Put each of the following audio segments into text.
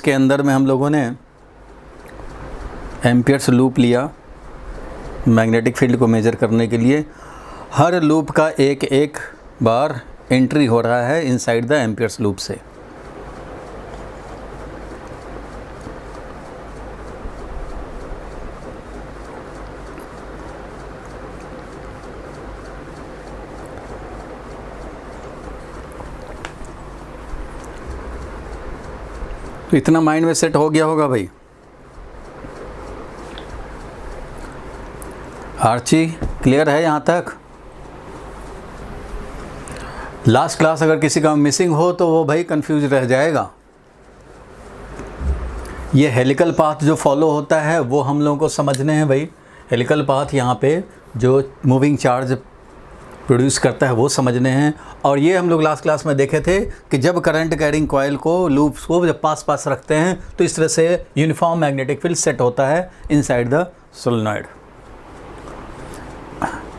के अंदर में हम लोगों ने एम्पियर्स लूप लिया मैग्नेटिक फील्ड को मेज़र करने के लिए। हर लूप का एक एक बार एंट्री हो रहा है इनसाइड द एम्पियर्स लूप से। तो इतना माइंड में सेट हो गया होगा भाई। आर्ची क्लियर है यहाँ तक? लास्ट क्लास अगर किसी का मिसिंग हो तो वो भाई कंफ्यूज रह जाएगा। ये हेलिकल पाथ जो फॉलो होता है वो हम लोगों को समझने हैं भाई। हेलिकल पाथ यहाँ पे जो मूविंग चार्ज प्रोड्यूस करता है वो समझने हैं। और ये हम लोग लास्ट क्लास में देखे थे कि जब करंट कैरिंग कॉइल को लूप्स को जब पास रखते हैं तो इस तरह से यूनिफॉर्म मैग्नेटिक फील्ड सेट होता है इनसाइड द सोलेनॉइड।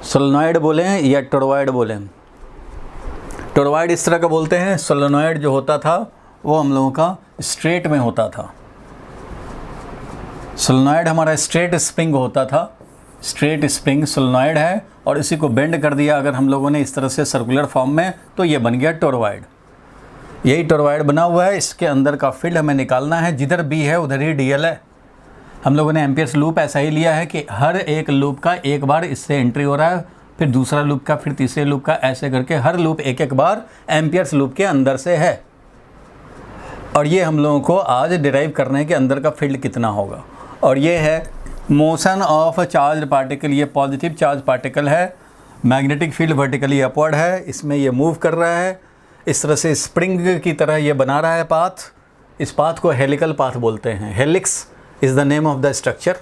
सोलेनॉइड बोलें या टोरॉइड बोलें, टोरॉइड इस तरह का बोलते हैं। सोलेनॉइड जो होता था वो हम लोगों का स्ट्रेट में होता था। सोलेनॉइड हमारा स्ट्रेट स्प्रिंग होता था, स्ट्रेट स्प्रिंग सोलेनॉइड है। और इसी को बेंड कर दिया अगर हम लोगों ने इस तरह से सर्कुलर फॉर्म में तो ये बन गया टोरॉइड। यही टोरॉइड बना हुआ है। इसके अंदर का फील्ड हमें निकालना है। जिधर बी है उधर ही डीएल है। हम लोगों ने एम्पियर्स लूप ऐसा ही लिया है कि हर एक लूप का एक बार इससे एंट्री हो रहा है, फिर दूसरा लूप का, फिर तीसरे लूप का, ऐसे करके हर लूप एक एक बार एम्पियर्स लूप के अंदर से है। और ये हम लोगों को आज डिराइव करने हैं कि अंदर का फील्ड कितना होगा। और ये है मोशन ऑफ चार्ज पार्टिकल। ये पॉजिटिव चार्ज पार्टिकल है। मैग्नेटिक फील्ड वर्टिकली अपवर्ड है, इसमें ये मूव कर रहा है इस तरह से स्प्रिंग की तरह ये बना रहा है पाथ। इस पाथ को हेलिकल पाथ बोलते हैं। Helix is the name of the structure,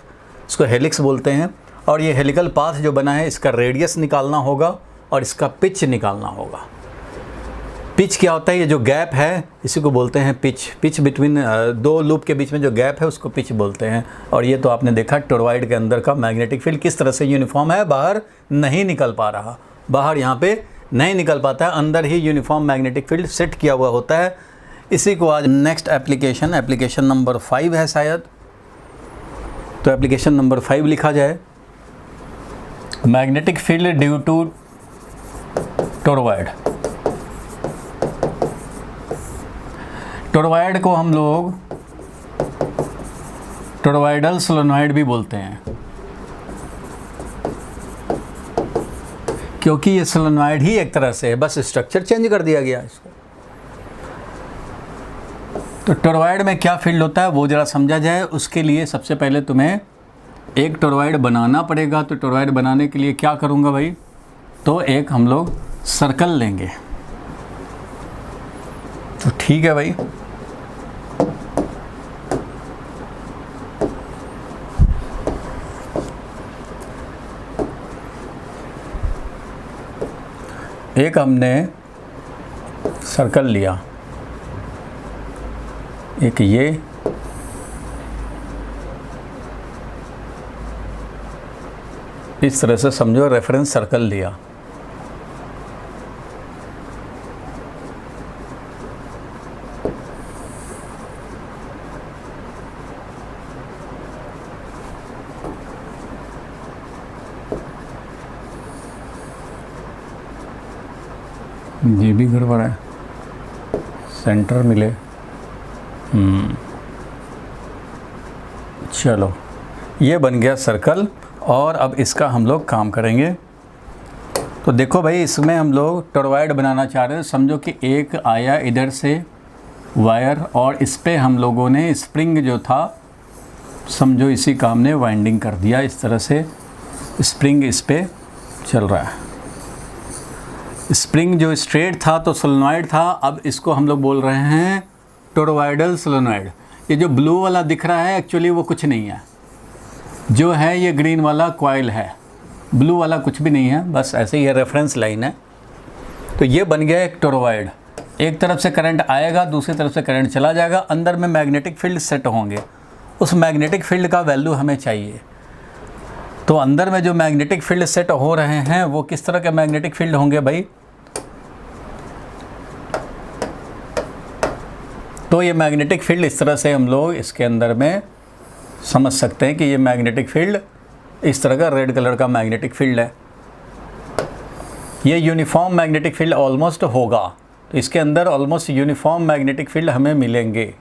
इसको हेलिक्स बोलते हैं। और ये हेलिकल पाथ जो बना है इसका रेडियस निकालना होगा और इसका पिच निकालना होगा। पिच क्या होता है? ये जो गैप है इसी को बोलते हैं पिच। पिच बिटवीन दो लूप के बीच में जो गैप है उसको पिच बोलते हैं। और ये तो आपने देखा टोरॉइड के अंदर का मैग्नेटिक फील्ड किस तरह से यूनिफॉर्म है, बाहर नहीं निकल पा रहा, बाहर यहाँ पे नहीं निकल पाता है, अंदर ही यूनिफॉर्म मैग्नेटिक फील्ड सेट किया हुआ होता है। इसी को आज नेक्स्ट एप्लीकेशन नंबर 5 है शायद, तो एप्लीकेशन नंबर 5 लिखा जाए। Magnetic field due to toroid. Toroid को हम लोग टोरॉइडल सोलेनॉइड भी बोलते हैं, क्योंकि ये सोलेनॉइड ही एक तरह से है, बस स्ट्रक्चर चेंज कर दिया गया इसको। तो टोरॉइड में क्या फील्ड होता है वो ज़रा समझा जाए। उसके लिए सबसे पहले तुम्हें एक टोरॉइड बनाना पड़ेगा। तो टोरॉइड बनाने के लिए क्या करूँगा भाई, तो एक हम लोग सर्कल लेंगे। तो ठीक है भाई, एक हमने सर्कल लिया, एक ये, इस तरह से समझो रेफरेंस सर्कल लिया। ये भी गड़बड़ है, सेंटर मिले। चलो ये बन गया सर्कल। और अब इसका हम लोग काम करेंगे। तो देखो भाई, इसमें हम लोग टोरॉइड बनाना चाह रहे हैं। समझो कि एक आया इधर से वायर और इस पे हम लोगों ने स्प्रिंग जो था, समझो इसी का हमने वाइंडिंग कर दिया। इस तरह से स्प्रिंग इस पे चल रहा है। स्प्रिंग जो स्ट्रेट था तो सोलेनॉइड था, अब इसको हम लोग बोल रहे हैं टोरॉइडल सोलेनॉइड। ये जो ब्लू वाला दिख रहा है एक्चुअली वो कुछ नहीं है, जो है ये ग्रीन वाला कॉइल है, ब्लू वाला कुछ भी नहीं है, बस ऐसे ही है, रेफरेंस लाइन है। तो ये बन गया एक टोरॉइड। एक तरफ से करंट आएगा, दूसरी तरफ से करंट चला जाएगा, अंदर में मैग्नेटिक फील्ड सेट होंगे। उस मैग्नेटिक फील्ड का वैल्यू हमें चाहिए। तो अंदर में जो मैग्नेटिक फील्ड सेट हो रहे हैं वो किस तरह के मैग्नेटिक फील्ड होंगे भाई? तो ये मैग्नेटिक फील्ड इस तरह से हम लोग इसके अंदर में समझ सकते हैं कि ये मैग्नेटिक फील्ड इस तरह का रेड कलर का मैग्नेटिक फील्ड है। ये यूनिफॉर्म मैग्नेटिक फील्ड ऑलमोस्ट होगा, तो इसके अंदर ऑलमोस्ट यूनिफॉर्म मैग्नेटिक फील्ड हमें मिलेंगे।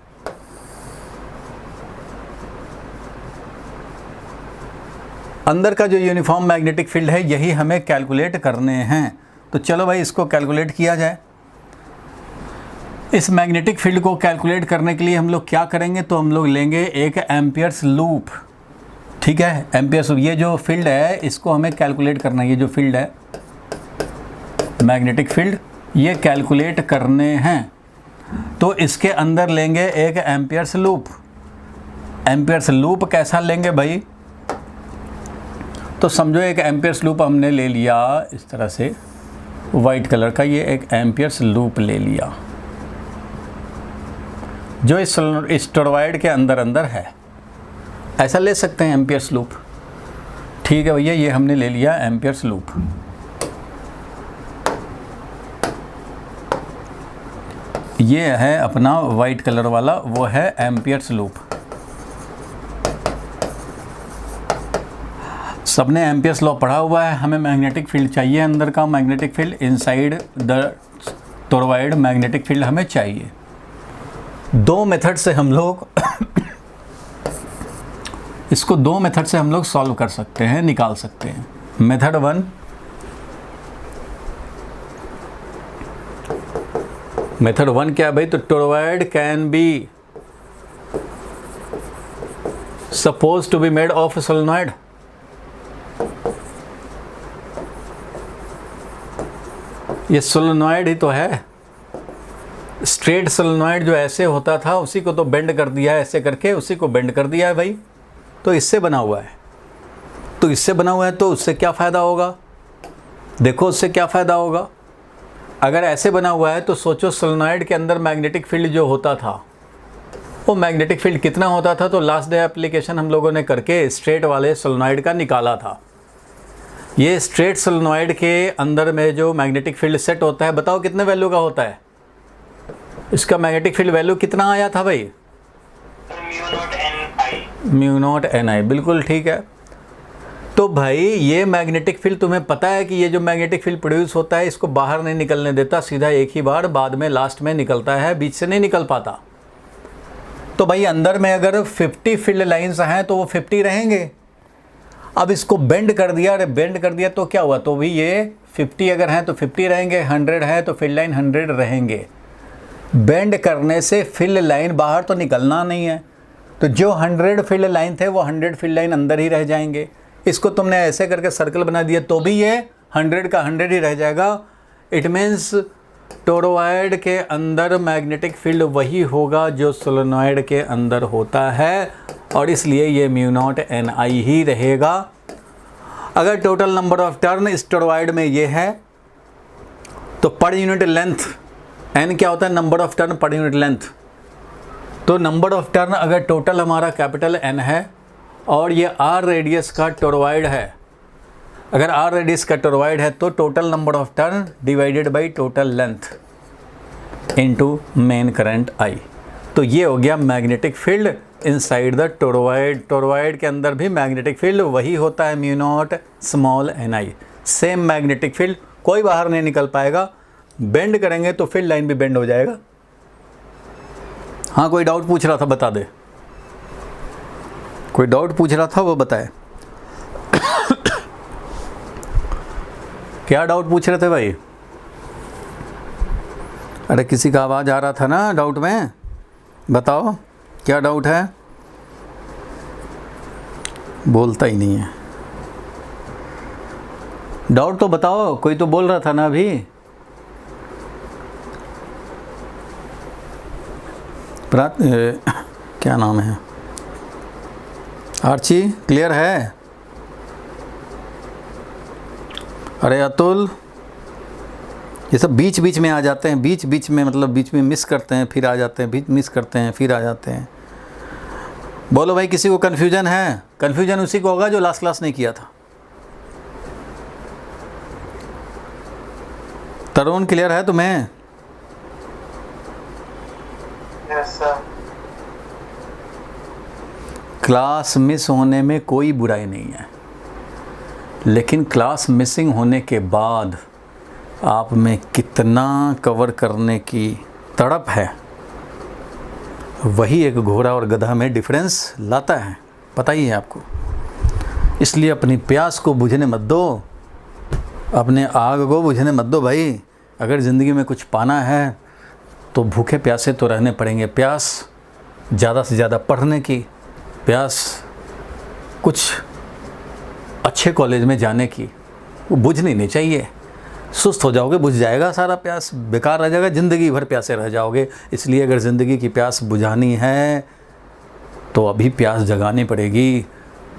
अंदर का जो यूनिफॉर्म मैग्नेटिक फील्ड है यही हमें कैलकुलेट करने हैं। तो चलो भाई इसको कैलकुलेट किया जाए। इस मैग्नेटिक फील्ड को कैलकुलेट करने के लिए हम लोग क्या करेंगे, तो हम लोग लेंगे एक एम्पियर्स लूप। ठीक है, एम्पियर्स लूप, ये जो फील्ड है इसको हमें कैलकुलेट करना है। ये जो फील्ड है मैग्नेटिक फील्ड, ये कैलकुलेट करने हैं। तो इसके अंदर लेंगे एक एम्पियर्स लूप। एम्पियर्स लूप कैसा लेंगे भाई, तो समझो एक एम्पियर्स लूप हमने ले लिया इस तरह से वाइट कलर का, ये एक एम्पियर्स लूप ले लिया जो इस टोरॉइड के अंदर है। ऐसा ले सकते हैं एम्पियर्स लूप। ठीक है भैया, ये हमने ले लिया एम्पियर्स लूप। ये है अपना वाइट कलर वाला, वो है एम्पियर्स लूप। सबने एम्पियर्स लॉ पढ़ा हुआ है। हमें मैग्नेटिक फील्ड चाहिए, अंदर का magnetic field, inside the toroid magnetic field हमें चाहिए। दो मेथड से हम लोग इसको दो मेथड से हम लोग सॉल्व कर सकते हैं, निकाल सकते हैं। मेथड 1, मेथड 1 क्या है भाई, तो toroid can be suppose to be made of solenoid. ये सोलेनॉइड ही तो है। स्ट्रेट सोलेनॉइड जो ऐसे होता था उसी को तो बेंड कर दिया है, ऐसे करके उसी को बेंड कर दिया है भाई। तो इससे बना हुआ है, तो इससे बना हुआ है, तो उससे क्या फ़ायदा होगा, देखो उससे क्या फ़ायदा होगा। अगर ऐसे बना हुआ है तो सोचो सोलेनॉइड के अंदर मैग्नेटिक फील्ड जो होता था वो मैग्नेटिक फील्ड कितना होता था। तो लास्ट डे एप्लीकेशन हम लोगों ने करके स्ट्रेट वाले सोलेनॉइड का निकाला था। ये स्ट्रेट सोलेनॉइड के अंदर में जो मैग्नेटिक फील्ड सेट होता है, बताओ कितने वैल्यू का होता है। इसका मैग्नेटिक फील्ड वैल्यू कितना आया था भाई, म्यू नॉट एन आई। बिल्कुल ठीक है। तो भाई ये मैग्नेटिक फील्ड तुम्हें पता है कि ये जो मैग्नेटिक फील्ड प्रोड्यूस होता है इसको बाहर नहीं निकलने देता, सीधा एक ही बार बाद में लास्ट में निकलता है, बीच से नहीं निकल पाता। तो भाई अंदर में अगर 50 फील्ड लाइंस हैं तो वो 50 रहेंगे। अब इसको बेंड कर दिया, अरे बेंड कर दिया तो क्या हुआ, तो भी ये 50 अगर हैं तो 50 रहेंगे, 100 है तो फील्ड लाइन 100 रहेंगे। बेंड करने से फील्ड लाइन बाहर तो निकलना नहीं है, तो जो 100 फील्ड लाइन थे वो 100 फील्ड लाइन अंदर ही रह जाएंगे। इसको तुमने ऐसे करके सर्कल बना दिया तो भी ये 100 का 100 ही रह जाएगा। इट मीन्स टोरॉइड के अंदर मैग्नेटिक फील्ड वही होगा जो सोलेनॉइड के अंदर होता है, और इसलिए ये म्यू नॉट एन आई ही रहेगा। अगर टोटल नंबर ऑफ टर्न इस टोरॉइड में ये है तो पर यूनिट लेंथ, एन क्या होता है, नंबर ऑफ टर्न पर यूनिट लेंथ। तो नंबर ऑफ टर्न अगर टोटल हमारा कैपिटल एन है और ये आर रेडियस का टोरॉइड है, अगर आर रेडियस का टोरॉइड है तो total number of turn divided by total length into main current I. तो ये हो गया magnetic field inside the toroid. Toroid के अंदर भी मैग्नेटिक फील्ड वही होता है, म्यू नॉट स्मॉल एन आई। सेम मैग्नेटिक फील्ड, कोई बाहर नहीं निकल पाएगा। बेंड करेंगे तो फील्ड लाइन भी बेंड हो जाएगा। हाँ, कोई डाउट पूछ रहा था, बता दे। कोई डाउट पूछ रहा था वो बताए। क्या डाउट पूछ रहे थे भाई? अरे किसी का आवाज़ आ रहा था ना डाउट में, बताओ क्या डाउट है। बोलता ही नहीं है। डाउट तो बताओ, कोई तो बोल रहा था ना अभी। क्या नाम है, आर्ची, क्लियर है? अरे अतुल, ये सब बीच बीच में आ जाते हैं, बीच बीच में मतलब बीच में मिस करते हैं फिर आ जाते हैं, बीच मिस करते हैं फिर आ जाते हैं। बोलो भाई, किसी को कन्फ्यूजन है? कन्फ्यूजन उसी को होगा जो लास्ट क्लास नहीं किया था। तरुण, क्लियर है तुम्हें? Yes, sir. क्लास मिस होने में कोई बुराई नहीं है, लेकिन क्लास मिसिंग होने के बाद आप में कितना कवर करने की तड़प है, वही एक घोड़ा और गधा में डिफरेंस लाता है, पता ही है आपको। इसलिए अपनी प्यास को बुझने मत दो, अपने आग को बुझने मत दो भाई। अगर ज़िंदगी में कुछ पाना है तो भूखे प्यासे तो रहने पड़ेंगे। प्यास ज़्यादा से ज़्यादा पढ़ने की, प्यास कुछ अच्छे कॉलेज में जाने की, वो बुझनी नहीं चाहिए। सुस्त हो जाओगे, बुझ जाएगा सारा प्यास, बेकार रह जाएगा, ज़िंदगी भर प्यासे रह जाओगे। इसलिए अगर ज़िंदगी की प्यास बुझानी है तो अभी प्यास जगानी पड़ेगी,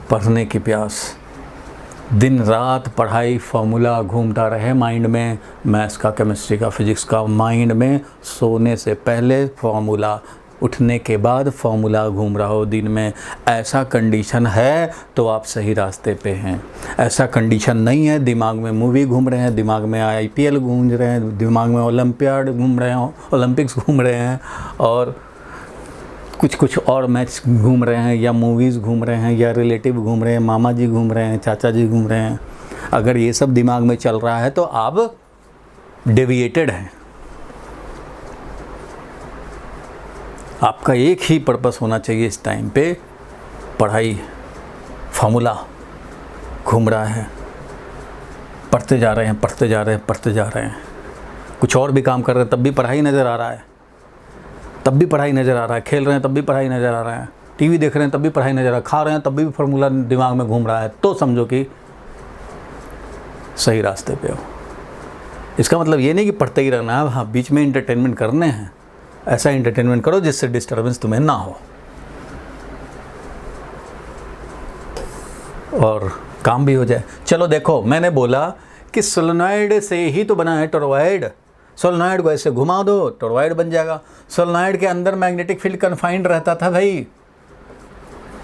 पढ़ने की प्यास। दिन रात पढ़ाई, फॉर्मूला घूमता रहे माइंड में, मैथ्स का, केमिस्ट्री का, फिजिक्स का माइंड में। सोने से पहले फॉर्मूला, उठने के बाद फॉर्मूला घूम रहा हो दिन में। ऐसा कंडीशन है तो आप सही रास्ते पे हैं। ऐसा कंडीशन नहीं है, दिमाग में मूवी घूम रहे हैं, दिमाग में IPL घूम रहे हैं, दिमाग में ओलंपियाड घूम रहे हैं, ओलंपिक्स घूम रहे हैं, और कुछ और मैच घूम रहे हैं, या मूवीज़ घूम रहे हैं, या रिलेटिव घूम रहे हैं, मामा जी घूम रहे हैं, चाचा जी घूम रहे हैं। अगर ये सब दिमाग में चल रहा है तो आप डेविएटेड हैं। आपका एक ही पर्पस होना चाहिए इस टाइम पे, पढ़ाई, फॉर्मूला घूम रहा है, पढ़ते जा रहे हैं, पढ़ते जा रहे हैं, पढ़ते जा रहे हैं। कुछ और भी काम कर रहे हैं तब भी पढ़ाई नज़र आ रहा है, तब भी पढ़ाई नज़र आ रहा है। खेल रहे हैं तब भी पढ़ाई नज़र आ रहा है, टीवी देख रहे हैं तब भी पढ़ाई नज़र आ रहा है, खा रहे हैं तब भी फार्मूला दिमाग में घूम रहा है, तो समझो कि सही रास्ते पे हो। इसका मतलब ये नहीं कि पढ़ते ही रहना है, हाँ बीच में इंटरटेनमेंट करने हैं। ऐसा इंटरटेनमेंट करो जिससे डिस्टर्बेंस तुम्हें ना हो और काम भी हो जाए। चलो देखो, मैंने बोला कि सोलेनॉइड से ही तो बना है टोरॉइड। सोलेनॉइड को ऐसे घुमा दो, टोरॉइड बन जाएगा। सोलेनॉइड के अंदर मैग्नेटिक फील्ड कन्फाइंड रहता था भाई,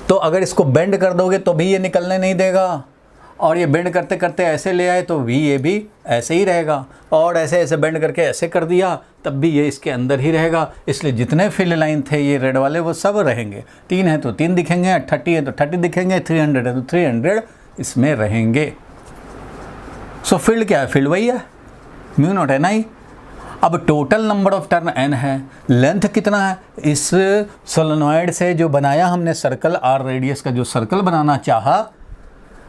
तो अगर इसको बेंड कर दोगे तो भी ये निकलने नहीं देगा, और ये बेंड करते करते ऐसे ले आए तो भी ये भी ऐसे ही रहेगा, और ऐसे ऐसे बेंड करके ऐसे कर दिया तब भी ये इसके अंदर ही रहेगा। इसलिए जितने फील्ड लाइन थे ये रेड वाले वो सब रहेंगे। 3 है तो 3 दिखेंगे, 30 है तो 30 दिखेंगे, 300 है तो 300 इसमें रहेंगे। सो फील्ड क्या है? फील्ड वही है, म्यू नॉट एन आई। अब total number of turn n है, लेंथ कितना है? इस सोलेनॉइड से जो बनाया हमने सर्कल, r रेडियस का जो सर्कल बनाना चाहा,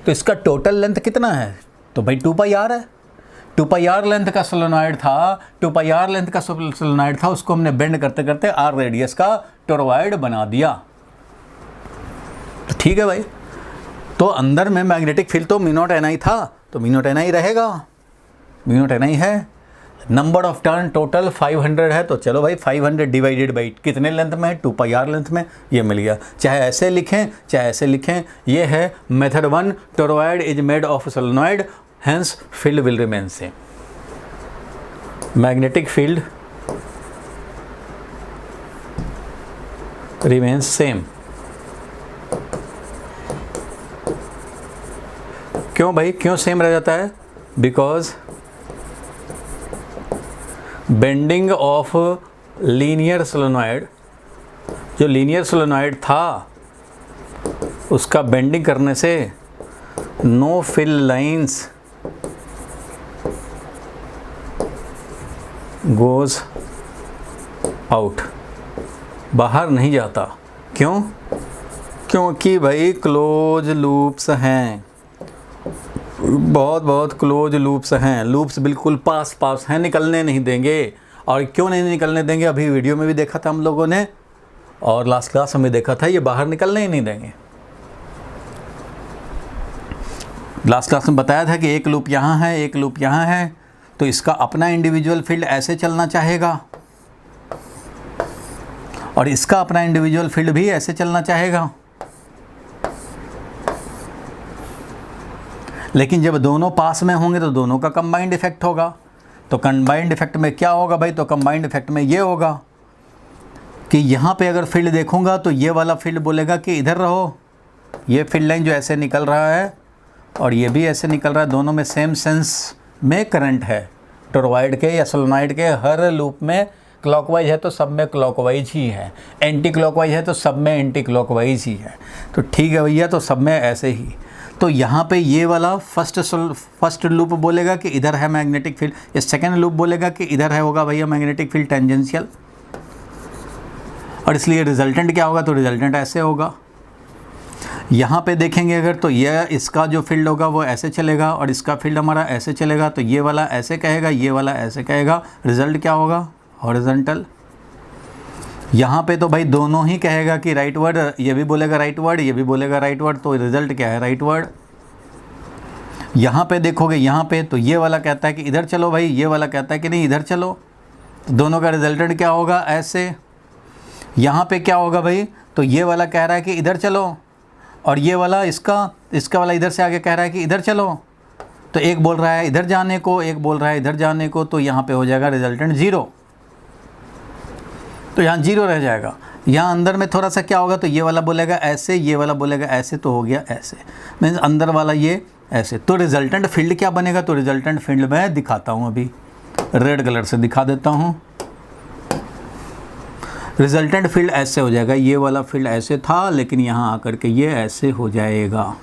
तो इसका टोटल लेंथ कितना है? तो भाई 2πr है। 2πr लेंथ का सोलेनॉइड था, 2πr लेंथ का सोलेनॉइड था, उसको हमने बेंड करते करते r रेडियस का टोरॉइड बना दिया। तो ठीक है भाई, तो अंदर में मैग्नेटिक फील्ड तो म्यू नॉट एन आई था, तो म्यू नॉट एन आई रहेगा, म्यू नॉट एन आई है। नंबर ऑफ टर्न टोटल 500 है, तो चलो भाई 500 डिवाइडेड बाई कितने लेंथ में है? 2πr लेंथ में, ये मिल गया। चाहे ऐसे लिखें चाहे ऐसे लिखें, ये है method 1। Toroid is made of solenoid, hence field will remain same. Magnetic field remains same. क्यों भाई, क्यों सेम रह जाता है? Because bending of linear solenoid, जो लीनियर सोलेनॉइड था उसका बेंडिंग करने से no field lines goes out, बाहर नहीं जाता। क्यों? क्योंकि भाई क्लोज लूप्स हैं, बहुत क्लोज लूप्स हैं, लूप्स बिल्कुल पास हैं, निकलने नहीं देंगे। और क्यों नहीं निकलने देंगे? अभी वीडियो में भी देखा था हम लोगों ने, और लास्ट क्लास में देखा था, ये बाहर निकलने ही नहीं देंगे। लास्ट क्लास में बताया था कि एक लूप यहाँ है, एक लूप यहाँ है, तो इसका अपना इंडिविजुअल फील्ड ऐसे चलना चाहेगा, और इसका अपना इंडिविजुअल फील्ड भी ऐसे चलना चाहेगा। लेकिन जब दोनों पास में होंगे तो दोनों का कंबाइंड इफेक्ट होगा। तो कंबाइंड इफेक्ट में क्या होगा भाई? तो कंबाइंड इफेक्ट में ये होगा कि यहाँ पे अगर फील्ड देखूंगा तो ये वाला फील्ड बोलेगा कि इधर रहो, ये फील्ड लाइन जो ऐसे निकल रहा है और ये भी ऐसे निकल रहा है, दोनों में सेम सेंस में करंट है। टोरॉइड के या सोलेनॉइड के हर लूप में क्लॉकवाइज है तो सब में क्लॉकवाइज ही है, एंटी क्लॉकवाइज है तो सब में एंटी क्लॉकवाइज ही है। तो ठीक है भैया, तो सब में ऐसे ही। तो यहाँ पे ये वाला फर्स्ट लूप बोलेगा कि इधर है मैग्नेटिक फील्ड, ये सेकेंड लूप बोलेगा कि इधर है होगा भैया मैग्नेटिक फील्ड टेंजेंशियल, और इसलिए रिजल्टेंट क्या होगा, तो रिजल्टेंट ऐसे होगा। यहाँ पे देखेंगे अगर तो ये इसका जो फील्ड होगा वो ऐसे चलेगा और इसका फील्ड हमारा ऐसे चलेगा, तो ये वाला ऐसे कहेगा, ये वाला ऐसे कहेगा, रिजल्ट क्या होगा, हॉरिजॉन्टल। यहाँ पे तो भाई दोनों ही कहेगा कि राइट वर्ड, ये भी बोलेगा राइट वर्ड, ये भी बोलेगा राइट वर्ड, तो रिजल्ट क्या है, राइट वर्ड। यहाँ पे देखोगे, यहाँ पे तो ये वाला कहता है कि इधर चलो भाई, ये वाला कहता है कि नहीं इधर चलो, तो दोनों का रिजल्टेंट क्या होगा, ऐसे। यहाँ पे क्या होगा भाई, तो ये वाला कह रहा है कि इधर चलो, और ये वाला इसका वाला इधर से आगे कह रहा है कि इधर चलो, तो एक बोल रहा है इधर जाने को, एक बोल रहा है इधर जाने को, तो यहाँ पे हो जाएगा रिजल्टेंट 0। तो यहाँ 0 रह जाएगा। यहाँ अंदर में थोड़ा सा क्या होगा, तो ये वाला बोलेगा ऐसे, ये वाला बोलेगा ऐसे, तो हो गया ऐसे, मीन्स अंदर वाला ये ऐसे। तो रिजल्टेंट फील्ड क्या बनेगा, तो रिजल्टेंट फील्ड मैं दिखाता हूँ, अभी रेड कलर से दिखा देता हूँ। रिजल्टेंट फील्ड ऐसे हो जाएगा, ये वाला फील्ड ऐसे था लेकिन यहाँ आकर के ये ऐसे हो जाएगा,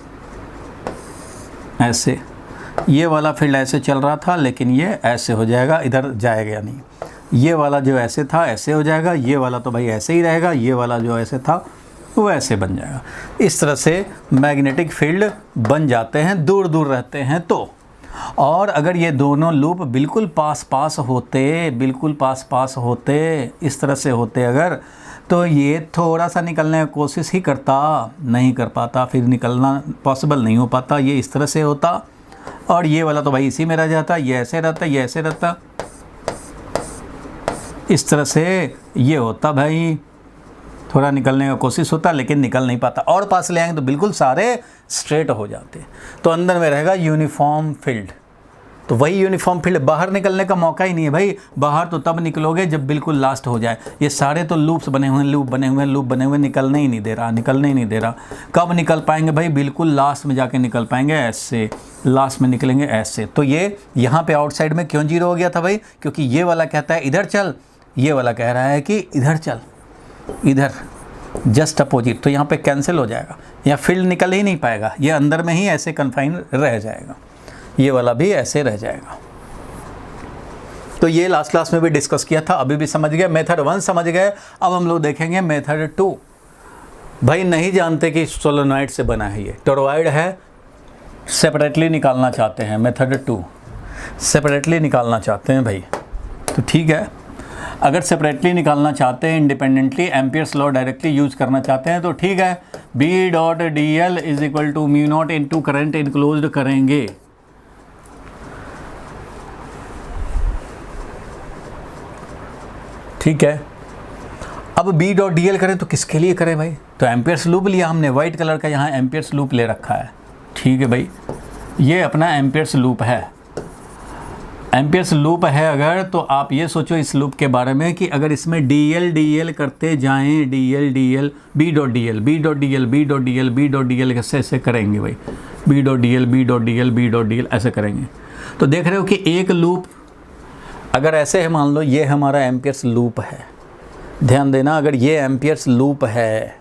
ऐसे। ये वाला फील्ड ऐसे चल रहा था लेकिन ये ऐसे हो जाएगा, इधर जाएगा नहीं। ये वाला जो ऐसे था ऐसे हो जाएगा, ये वाला तो भाई ऐसे ही रहेगा, ये वाला जो ऐसे था वो ऐसे बन जाएगा। इस तरह से मैग्नेटिक फील्ड बन जाते हैं, दूर दूर रहते हैं तो। और अगर ये दोनों लूप बिल्कुल पास होते, बिल्कुल पास होते, इस तरह से होते अगर, तो ये थोड़ा सा निकलने की कोशिश ही करता, नहीं कर पाता, फिर निकलना पॉसिबल नहीं हो पाता, ये इस तरह से होता। और ये वाला तो भाई इसी में रह जाता, ये ऐसे रहता, ये ऐसे रहता, इस तरह से ये होता भाई, थोड़ा निकलने का कोशिश होता लेकिन निकल नहीं पाता। और पास ले आएंगे तो बिल्कुल सारे स्ट्रेट हो जाते, तो अंदर में रहेगा यूनिफॉर्म फील्ड। तो वही यूनिफॉर्म फील्ड, बाहर निकलने का मौका ही नहीं है भाई, बाहर तो तब निकलोगे जब बिल्कुल लास्ट हो जाए। ये सारे तो लूप्स बने हुए हैं, लूप बने हुए, निकलने ही नहीं दे रहा। कब निकल पाएंगे भाई, बिल्कुल लास्ट में जाके निकल पाएंगे, ऐसे लास्ट में निकलेंगे ऐसे। तो ये यहाँ पे आउटसाइड में क्यों 0 हो गया था भाई, क्योंकि ये वाला कहता है इधर चल, ये वाला कह रहा है कि इधर चल, इधर जस्ट अपोजिट, तो यहाँ पे कैंसिल हो जाएगा, यहाँ फील्ड निकल ही नहीं पाएगा, ये अंदर में ही ऐसे कन्फाइन रह जाएगा, ये वाला भी ऐसे रह जाएगा। तो ये लास्ट क्लास में भी डिस्कस किया था, अभी भी समझ गए, मेथड 1 समझ गए। अब हम लोग देखेंगे मेथड 2। भाई नहीं जानते कि सोलेनॉइड से बना है, ये टोरॉइड है, सेपरेटली निकालना चाहते हैं, मेथड 2 सेपरेटली निकालना चाहते हैं भाई। तो ठीक है, अगर सेपरेटली निकालना चाहते हैं, independently Ampere's law directly use करना चाहते हैं, तो ठीक है, B.dl is equal to μ0 into current enclosed करेंगे। ठीक है, अब B.dl करें तो किसके लिए करें भाई, तो एम्पियर्स लूप लिया हमने, वाइट कलर का यहाँ एम्पियर्स लूप ले रखा है। ठीक है भाई, ये अपना एम्पियर्स लूप है। एम्पियर्स लूप है अगर, तो आप ये सोचो इस लूप के बारे में कि अगर इसमें dl करते जाएं, dl B.dl कैसे ऐसे करेंगे भाई, B.dl ऐसे करेंगे। तो देख रहे हो कि एक लूप अगर ऐसे है, मान लो ये हमारा एम्पियर्स लूप है, ध्यान देना, अगर ये एम्पियर्स लूप है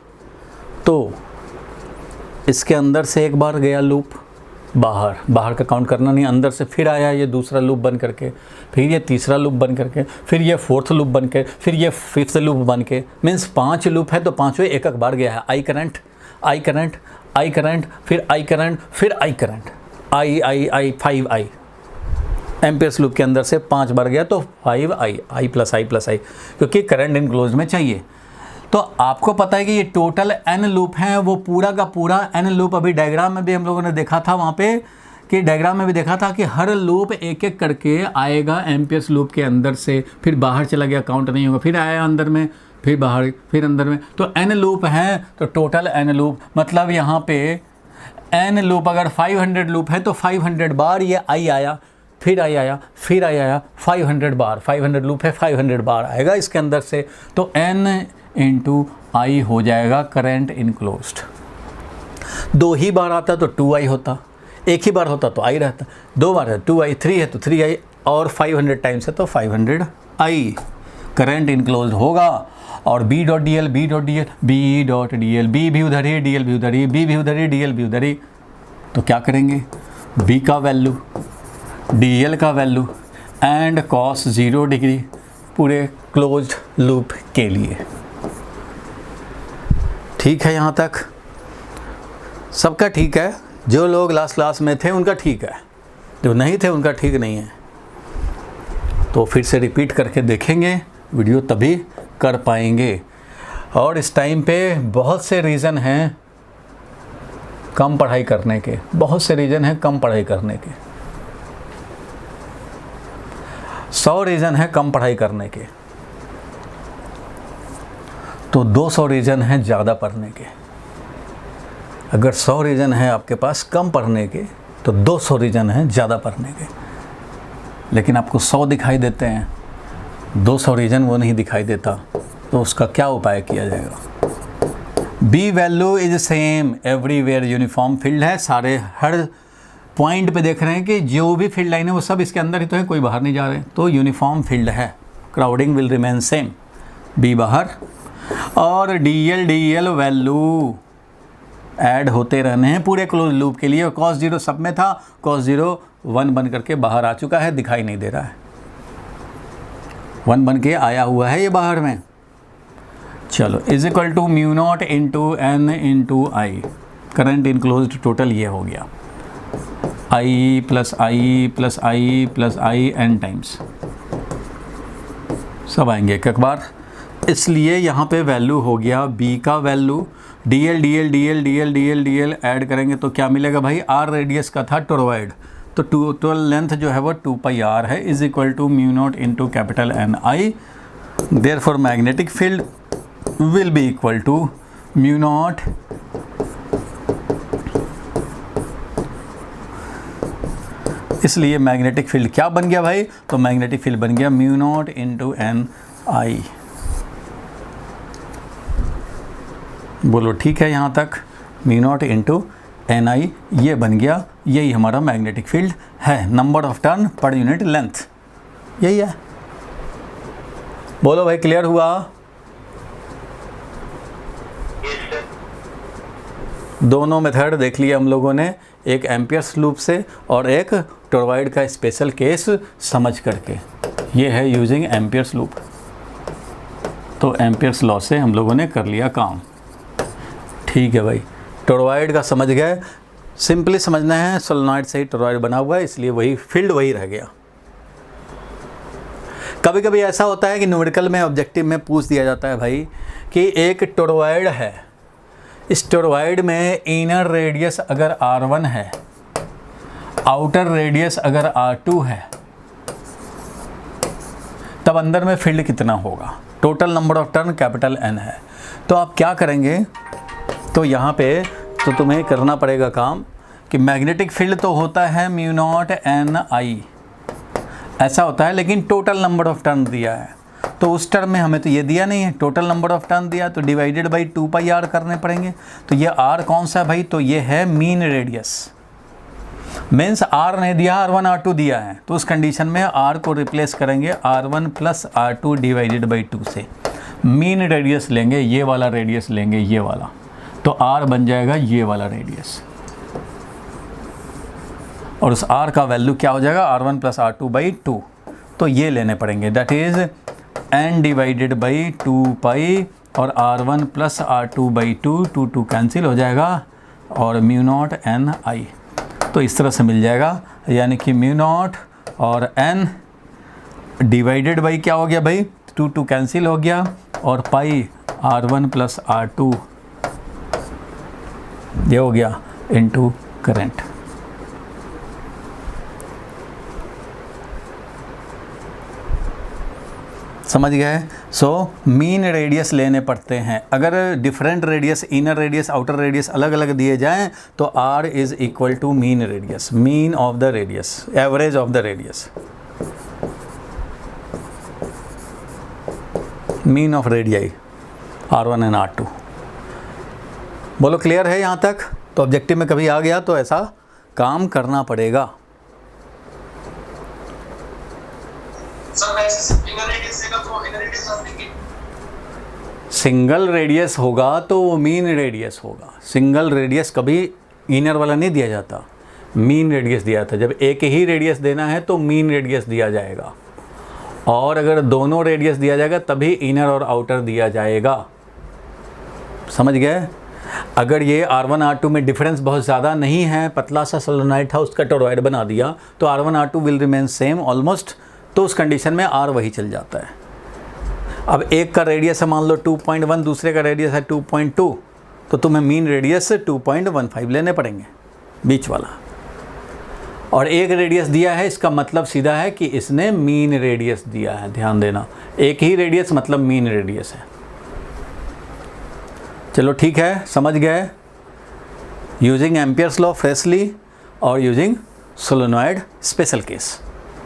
तो इसके अंदर से एक बार गया लूप, बाहर का काउंट करना नहीं, अंदर से फिर आया ये दूसरा लूप बन करके, फिर ये तीसरा लूप बन करके, फिर ये 4th लूप बन के, फिर ये 5th लूप बन के, मीन्स 5 लूप है तो 5वें एक बार गया है। आई करंट, फिर आई करंट, फिर I current, I 5i, amperes loop के अंदर से 5 बार गया तो 5i, आई प्लस आई, क्योंकि करंट इनक्लोज में चाहिए। तो आपको पता है कि ये टोटल n लूप हैं, वो पूरा का पूरा n लूप, अभी डायग्राम में भी हम लोगों ने देखा था, वहाँ पे कि डायग्राम में भी देखा था कि हर लूप एक एक करके आएगा एम्पियर्स लूप के अंदर से, फिर बाहर चला गया, काउंट नहीं होगा, फिर आया अंदर में, फिर बाहर, फिर अंदर में, तो n लूप हैं, तो टोटल n लूप, मतलब यहाँ पे n लूप अगर 500 लूप है तो 500 बार ये आई आया, फिर आई आया, फिर आई आया, 500 बार, 500 लूप है, 500 बार आएगा इसके अंदर से, तो n इंटू आई हो जाएगा करंट इनक्लोज्ड। 2 ही बार आता तो 2i होता, 1 ही बार होता तो i रहता, 2 बार है 2i, 3 है तो 3i, और 500 टाइम्स है तो 500i। करंट इनक्लोज होगा, और B dot D L, B dot D L, B dot D L, B भी उधर ही, डी एल भी उधर ही, बी भी उधर ही, डी एल भी उधर ही। तो क्या करेंगे, बी का वैल्यू, डी एल का वैल्यू एंड कॉस 0 डिग्री पूरे क्लोज्ड लूप के लिए। ठीक है, यहाँ तक सबका ठीक है। जो लोग लास्ट क्लास में थे उनका ठीक है, जो नहीं थे उनका ठीक नहीं है। तो फिर से रिपीट करके देखेंगे वीडियो, तभी कर पाएंगे। और इस टाइम पे बहुत से रीज़न हैं कम पढ़ाई करने के, बहुत से रीज़न हैं कम पढ़ाई करने के, 100 रीज़न है कम पढ़ाई करने के, तो 200 रीज़न है ज़्यादा पढ़ने के। अगर 100 रीज़न है आपके पास कम पढ़ने के, तो 200 रीज़न है ज़्यादा पढ़ने के। लेकिन आपको 100 दिखाई देते हैं, 200 रीज़न वो नहीं दिखाई देता, तो उसका क्या उपाय किया जाएगा। B value is same everywhere, uniform field है, सारे हर पॉइंट पे देख रहे हैं कि जो भी फील्ड लाइन है वो सब इसके अंदर ही तो है, कोई बाहर नहीं जा रहे, तो यूनिफॉर्म फील्ड है, crowding will remain same, B बाहर। और डी एल वैल्यू ऐड होते रहने हैं पूरे क्लोज लूप के लिए। cos 0 सब में था, cos 0 1 बन करके बाहर आ चुका है, दिखाई नहीं दे रहा है, 1 बन के आया हुआ है ये बाहर में। चलो, is equal to mu naught into n into I, current enclosed total ये हो गया, I plus I plus I plus I n times, सब आएंगे एक बार। इसलिए यहाँ पे वैल्यू हो गया बी का वैल्यू, डी एल ऐड करेंगे तो क्या मिलेगा भाई, आर रेडियस का था टोरॉइड, तो टोटल लेंथ जो है वो 2 पाई आर है, is equal to mu naught into capital N I. Therefore magnetic field will be equal to mu naught इसलिए मैग्नेटिक फील्ड क्या बन गया भाई, तो मैग्नेटिक फील्ड बन गया mu naught into N I. बोलो ठीक है यहाँ तक, mu naught into N I ये बन गया, यही हमारा मैग्नेटिक फील्ड है। नंबर ऑफ टर्न पर यूनिट लेंथ यही है। बोलो भाई, क्लियर हुआ? दोनों मेथड देख लिया हम लोगों ने, एक एम्पियर्स लूप से और एक टोरॉइड का स्पेशल केस समझ करके। ये है यूजिंग एम्पियर्स लूप, तो एम्पियर्स लॉ से हम लोगों ने कर लिया काम। ठीक है भाई, टोरॉइड का समझ गए, सिंपली समझना है, सोलेनॉइड से ही टोरॉइड बना हुआ है, इसलिए वही फील्ड वही रह गया। कभी कभी ऐसा होता है कि न्यूमेरिकल में ऑब्जेक्टिव में पूछ दिया जाता है भाई कि एक टोरॉइड है, इस टोरॉइड में इनर रेडियस अगर R1 है, आउटर रेडियस अगर R2 है, तब अंदर में फील्ड कितना होगा। Total number of turn capital N है। तो आप क्या करेंगे, तो यहाँ पे तो तुम्हें करना पड़ेगा काम कि मैग्नेटिक फील्ड तो होता है म्यू नॉट एन आई, ऐसा होता है, लेकिन टोटल नंबर ऑफ टर्न दिया है, तो उस टर्म में हमें तो ये दिया नहीं है, टोटल नंबर ऑफ टर्न दिया, तो डिवाइडेड बाई 2 पाई आर करने पड़ेंगे। तो ये आर कौन सा है भाई, तो ये है मीन रेडियस, मीन्स आर नहीं दिया, R1 R2 दिया है, तो उस कंडीशन में आर को रिप्लेस करेंगे R1 plus R2 divided by 2 से। मीन रेडियस लेंगे, ये वाला रेडियस लेंगे, ये वाला, तो आर बन जाएगा ये वाला रेडियस, और उस आर का वैल्यू क्या हो जाएगा, R1 प्लस R2 बाई 2, तो ये लेने पड़ेंगे, that is n divided by 2 पाई, और R1 plus R2 by 2, 2 cancel हो जाएगा, और म्यू नॉट एन आई, तो इस तरह से मिल जाएगा, यानी कि म्यू नॉट और n डिवाइडेड बाई क्या हो गया भाई, 2 कैंसिल हो गया, और पाई R1 प्लस R2 ये हो गया इनटू करंट। समझ गए? सो मीन रेडियस लेने पड़ते हैं। अगर different radius, inner radius, outer radius अलग अलग दिए जाएं तो R is equal to mean radius, mean of the radius, average of the radius, mean of radii R1 and R2। बोलो क्लियर है यहाँ तक? तो ऑब्जेक्टिव में कभी आ गया तो ऐसा काम करना पड़ेगा। सिंगल रेडियस होगा तो वो मीन रेडियस होगा। सिंगल रेडियस कभी इनर वाला नहीं दिया जाता, मीन रेडियस दिया था। जब एक ही रेडियस देना है तो मीन रेडियस दिया जाएगा, और अगर दोनों रेडियस दिया जाएगा तभी इनर और आउटर दिया जाएगा। समझ गए? अगर ये R1 R2 में डिफरेंस बहुत ज़्यादा नहीं है, पतला सा सोलेनॉइड था उसका टोरॉइड बना दिया, तो R1 R2 will remain same almost, तो उस कंडीशन में R वही चल जाता है। अब एक का रेडियस है मान लो 2.1, दूसरे का रेडियस है 2.2, तो तुम्हें मीन रेडियस से 2.15 लेने पड़ेंगे बीच वाला। और एक रेडियस दिया है, इसका मतलब सीधा है कि इसने मीन रेडियस दिया है। ध्यान देना, एक ही रेडियस मतलब मीन रेडियस है। चलो ठीक है, समझ गए। यूजिंग एम्पियर्स लॉ फ्रेशली और यूजिंग सोलेनॉइड स्पेशल केस।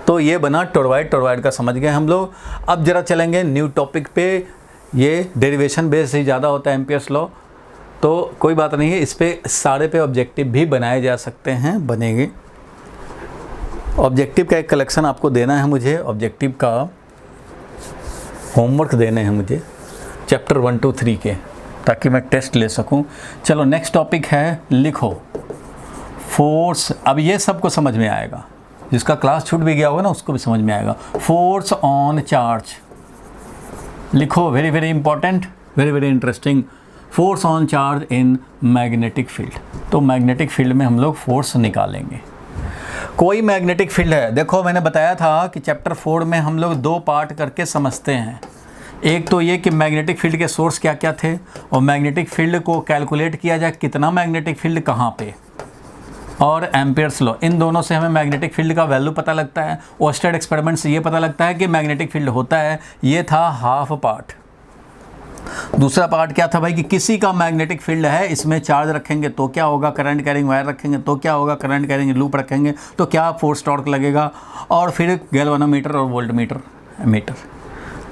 तो ये बना टोरॉइड का समझ गए हम लोग। अब जरा चलेंगे न्यू टॉपिक पे। ये डेरिवेशन बेस ही ज़्यादा होता है एम्पियर्स लॉ, तो कोई बात नहीं है, इस पे सारे पे ऑब्जेक्टिव भी बनाए जा सकते हैं, बनेंगे। ऑब्जेक्टिव का एक कलेक्शन आपको देना है मुझे, ऑब्जेक्टिव का होमवर्क देने हैं मुझे चैप्टर 1 2 3 के, ताकि मैं टेस्ट ले सकूं। चलो नेक्स्ट टॉपिक है, लिखो फोर्स। अब ये सबको समझ में आएगा, जिसका क्लास छूट भी गया होगा ना उसको भी समझ में आएगा। फोर्स ऑन चार्ज लिखो, very very important, very very interesting. Force on charge in magnetic field. तो मैग्नेटिक फील्ड में हम लोग फोर्स निकालेंगे। कोई मैग्नेटिक फील्ड है, देखो मैंने बताया था कि चैप्टर 4 में हम लोग 2 पार्ट करके समझते हैं। एक तो ये कि मैग्नेटिक फील्ड के सोर्स क्या क्या थे, और मैग्नेटिक फील्ड को कैलकुलेट किया जाए कितना मैग्नेटिक फील्ड कहाँ पे, और एम्पियर्स लॉ। इन दोनों से हमें मैग्नेटिक फील्ड का वैल्यू पता लगता है। ओस्टेड एक्सपेरिमेंट से ये पता लगता है कि मैग्नेटिक फील्ड होता है। ये था हाफ पार्ट। दूसरा पार्ट क्या था भाई, कि किसी का मैग्नेटिक फील्ड है, इसमें चार्ज रखेंगे तो क्या होगा, करंट कैरिंग वायर रखेंगे तो क्या होगा, करंट कैरिंग लूप रखेंगे तो क्या फोर्स टॉर्क लगेगा, और फिर गैल्वानोमीटर और वोल्टमीटर मीटर,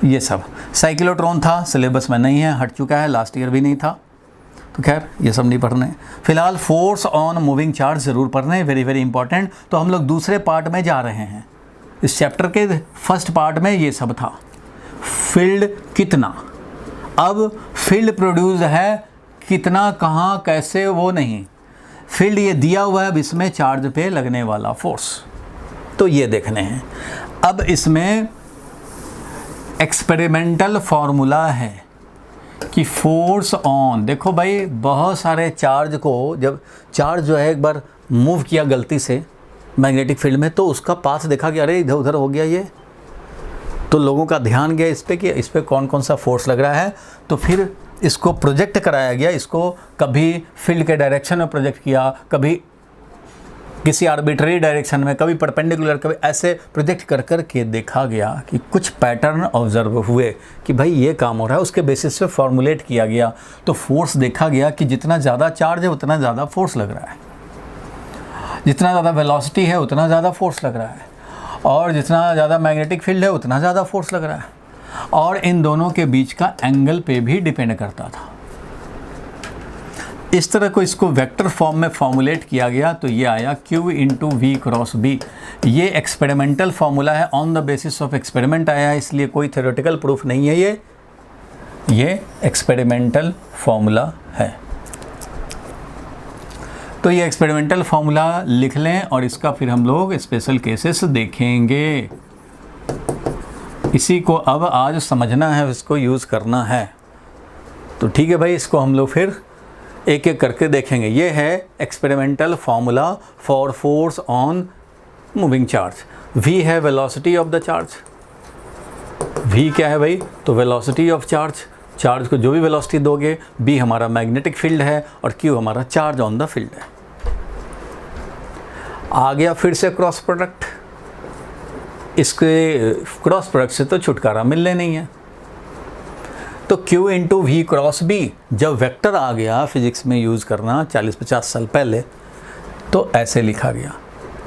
ये सब। साइक्लोट्रॉन था, सिलेबस में नहीं है, हट चुका है, लास्ट ईयर भी नहीं था, तो खैर ये सब नहीं पढ़ने। फिलहाल फोर्स ऑन मूविंग चार्ज ज़रूर पढ़ने, वेरी वेरी इंपॉर्टेंट। तो हम लोग दूसरे पार्ट में जा रहे हैं। इस चैप्टर के फर्स्ट पार्ट में ये सब था, फील्ड कितना। अब फील्ड प्रोड्यूस है कितना, कहाँ, कैसे, वो नहीं, फील्ड ये दिया हुआ है, अब इसमें चार्ज पे लगने वाला फोर्स, तो ये देखने हैं। अब इसमें एक्सपेरिमेंटल फॉर्मूला है कि फोर्स ऑन, देखो भाई बहुत सारे चार्ज को, जब चार्ज जो है एक बार मूव किया गलती से मैग्नेटिक फील्ड में, तो उसका पाथ देखा कि अरे इधर उधर हो गया ये, तो लोगों का ध्यान गया इस पे कि इस पे कौन कौन सा फोर्स लग रहा है। तो फिर इसको प्रोजेक्ट कराया गया, इसको कभी फील्ड के डायरेक्शन में प्रोजेक्ट किया, कभी किसी आर्बिट्ररी डायरेक्शन में, कभी परपेंडिकुलर, कभी ऐसे प्रोजेक्ट कर कर के देखा गया कि कुछ पैटर्न ऑब्जर्व हुए कि भाई ये काम हो रहा है। उसके बेसिस पे फॉर्मुलेट किया गया, तो फोर्स देखा गया कि जितना ज़्यादा चार्ज है उतना ज़्यादा फोर्स लग रहा है, जितना ज़्यादा वेलोसिटी है उतना ज़्यादा फोर्स लग रहा है, और जितना ज़्यादा मैग्नेटिक फील्ड है उतना ज़्यादा फोर्स लग रहा है, और इन दोनों के बीच का एंगल पे भी डिपेंड करता था। इस तरह को इसको वेक्टर फॉर्म में फॉर्मुलेट किया गया, तो ये आया Q × V × B। ये एक्सपेरिमेंटल फॉर्मूला है, on the basis of experiment आया है, इसलिए कोई थ्योरेटिकल प्रूफ नहीं है। ये एक्सपेरिमेंटल फॉर्मूला है। तो ये एक्सपेरिमेंटल फॉर्मूला लिख लें, और इसका फिर हम लोग स्पेशल केसेस देखेंगे। इसी को अब आज समझना है, इसको यूज़ करना है। तो ठीक है भाई, इसको हम लोग फिर एक एक करके देखेंगे। ये है experimental formula for force on moving charge. V है velocity of the charge. V क्या है भाई, तो वेलोसिटी ऑफ चार्ज, चार्ज को जो भी वेलोसिटी दोगे। B हमारा मैग्नेटिक फील्ड है, और Q हमारा चार्ज ऑन द फील्ड है। आ गया फिर से क्रॉस प्रोडक्ट। इसके क्रॉस प्रोडक्ट से तो छुटकारा मिलने नहीं है। तो Q × V × B, जब वेक्टर आ गया फिजिक्स में यूज़ करना 40-50 साल पहले, तो ऐसे लिखा गया।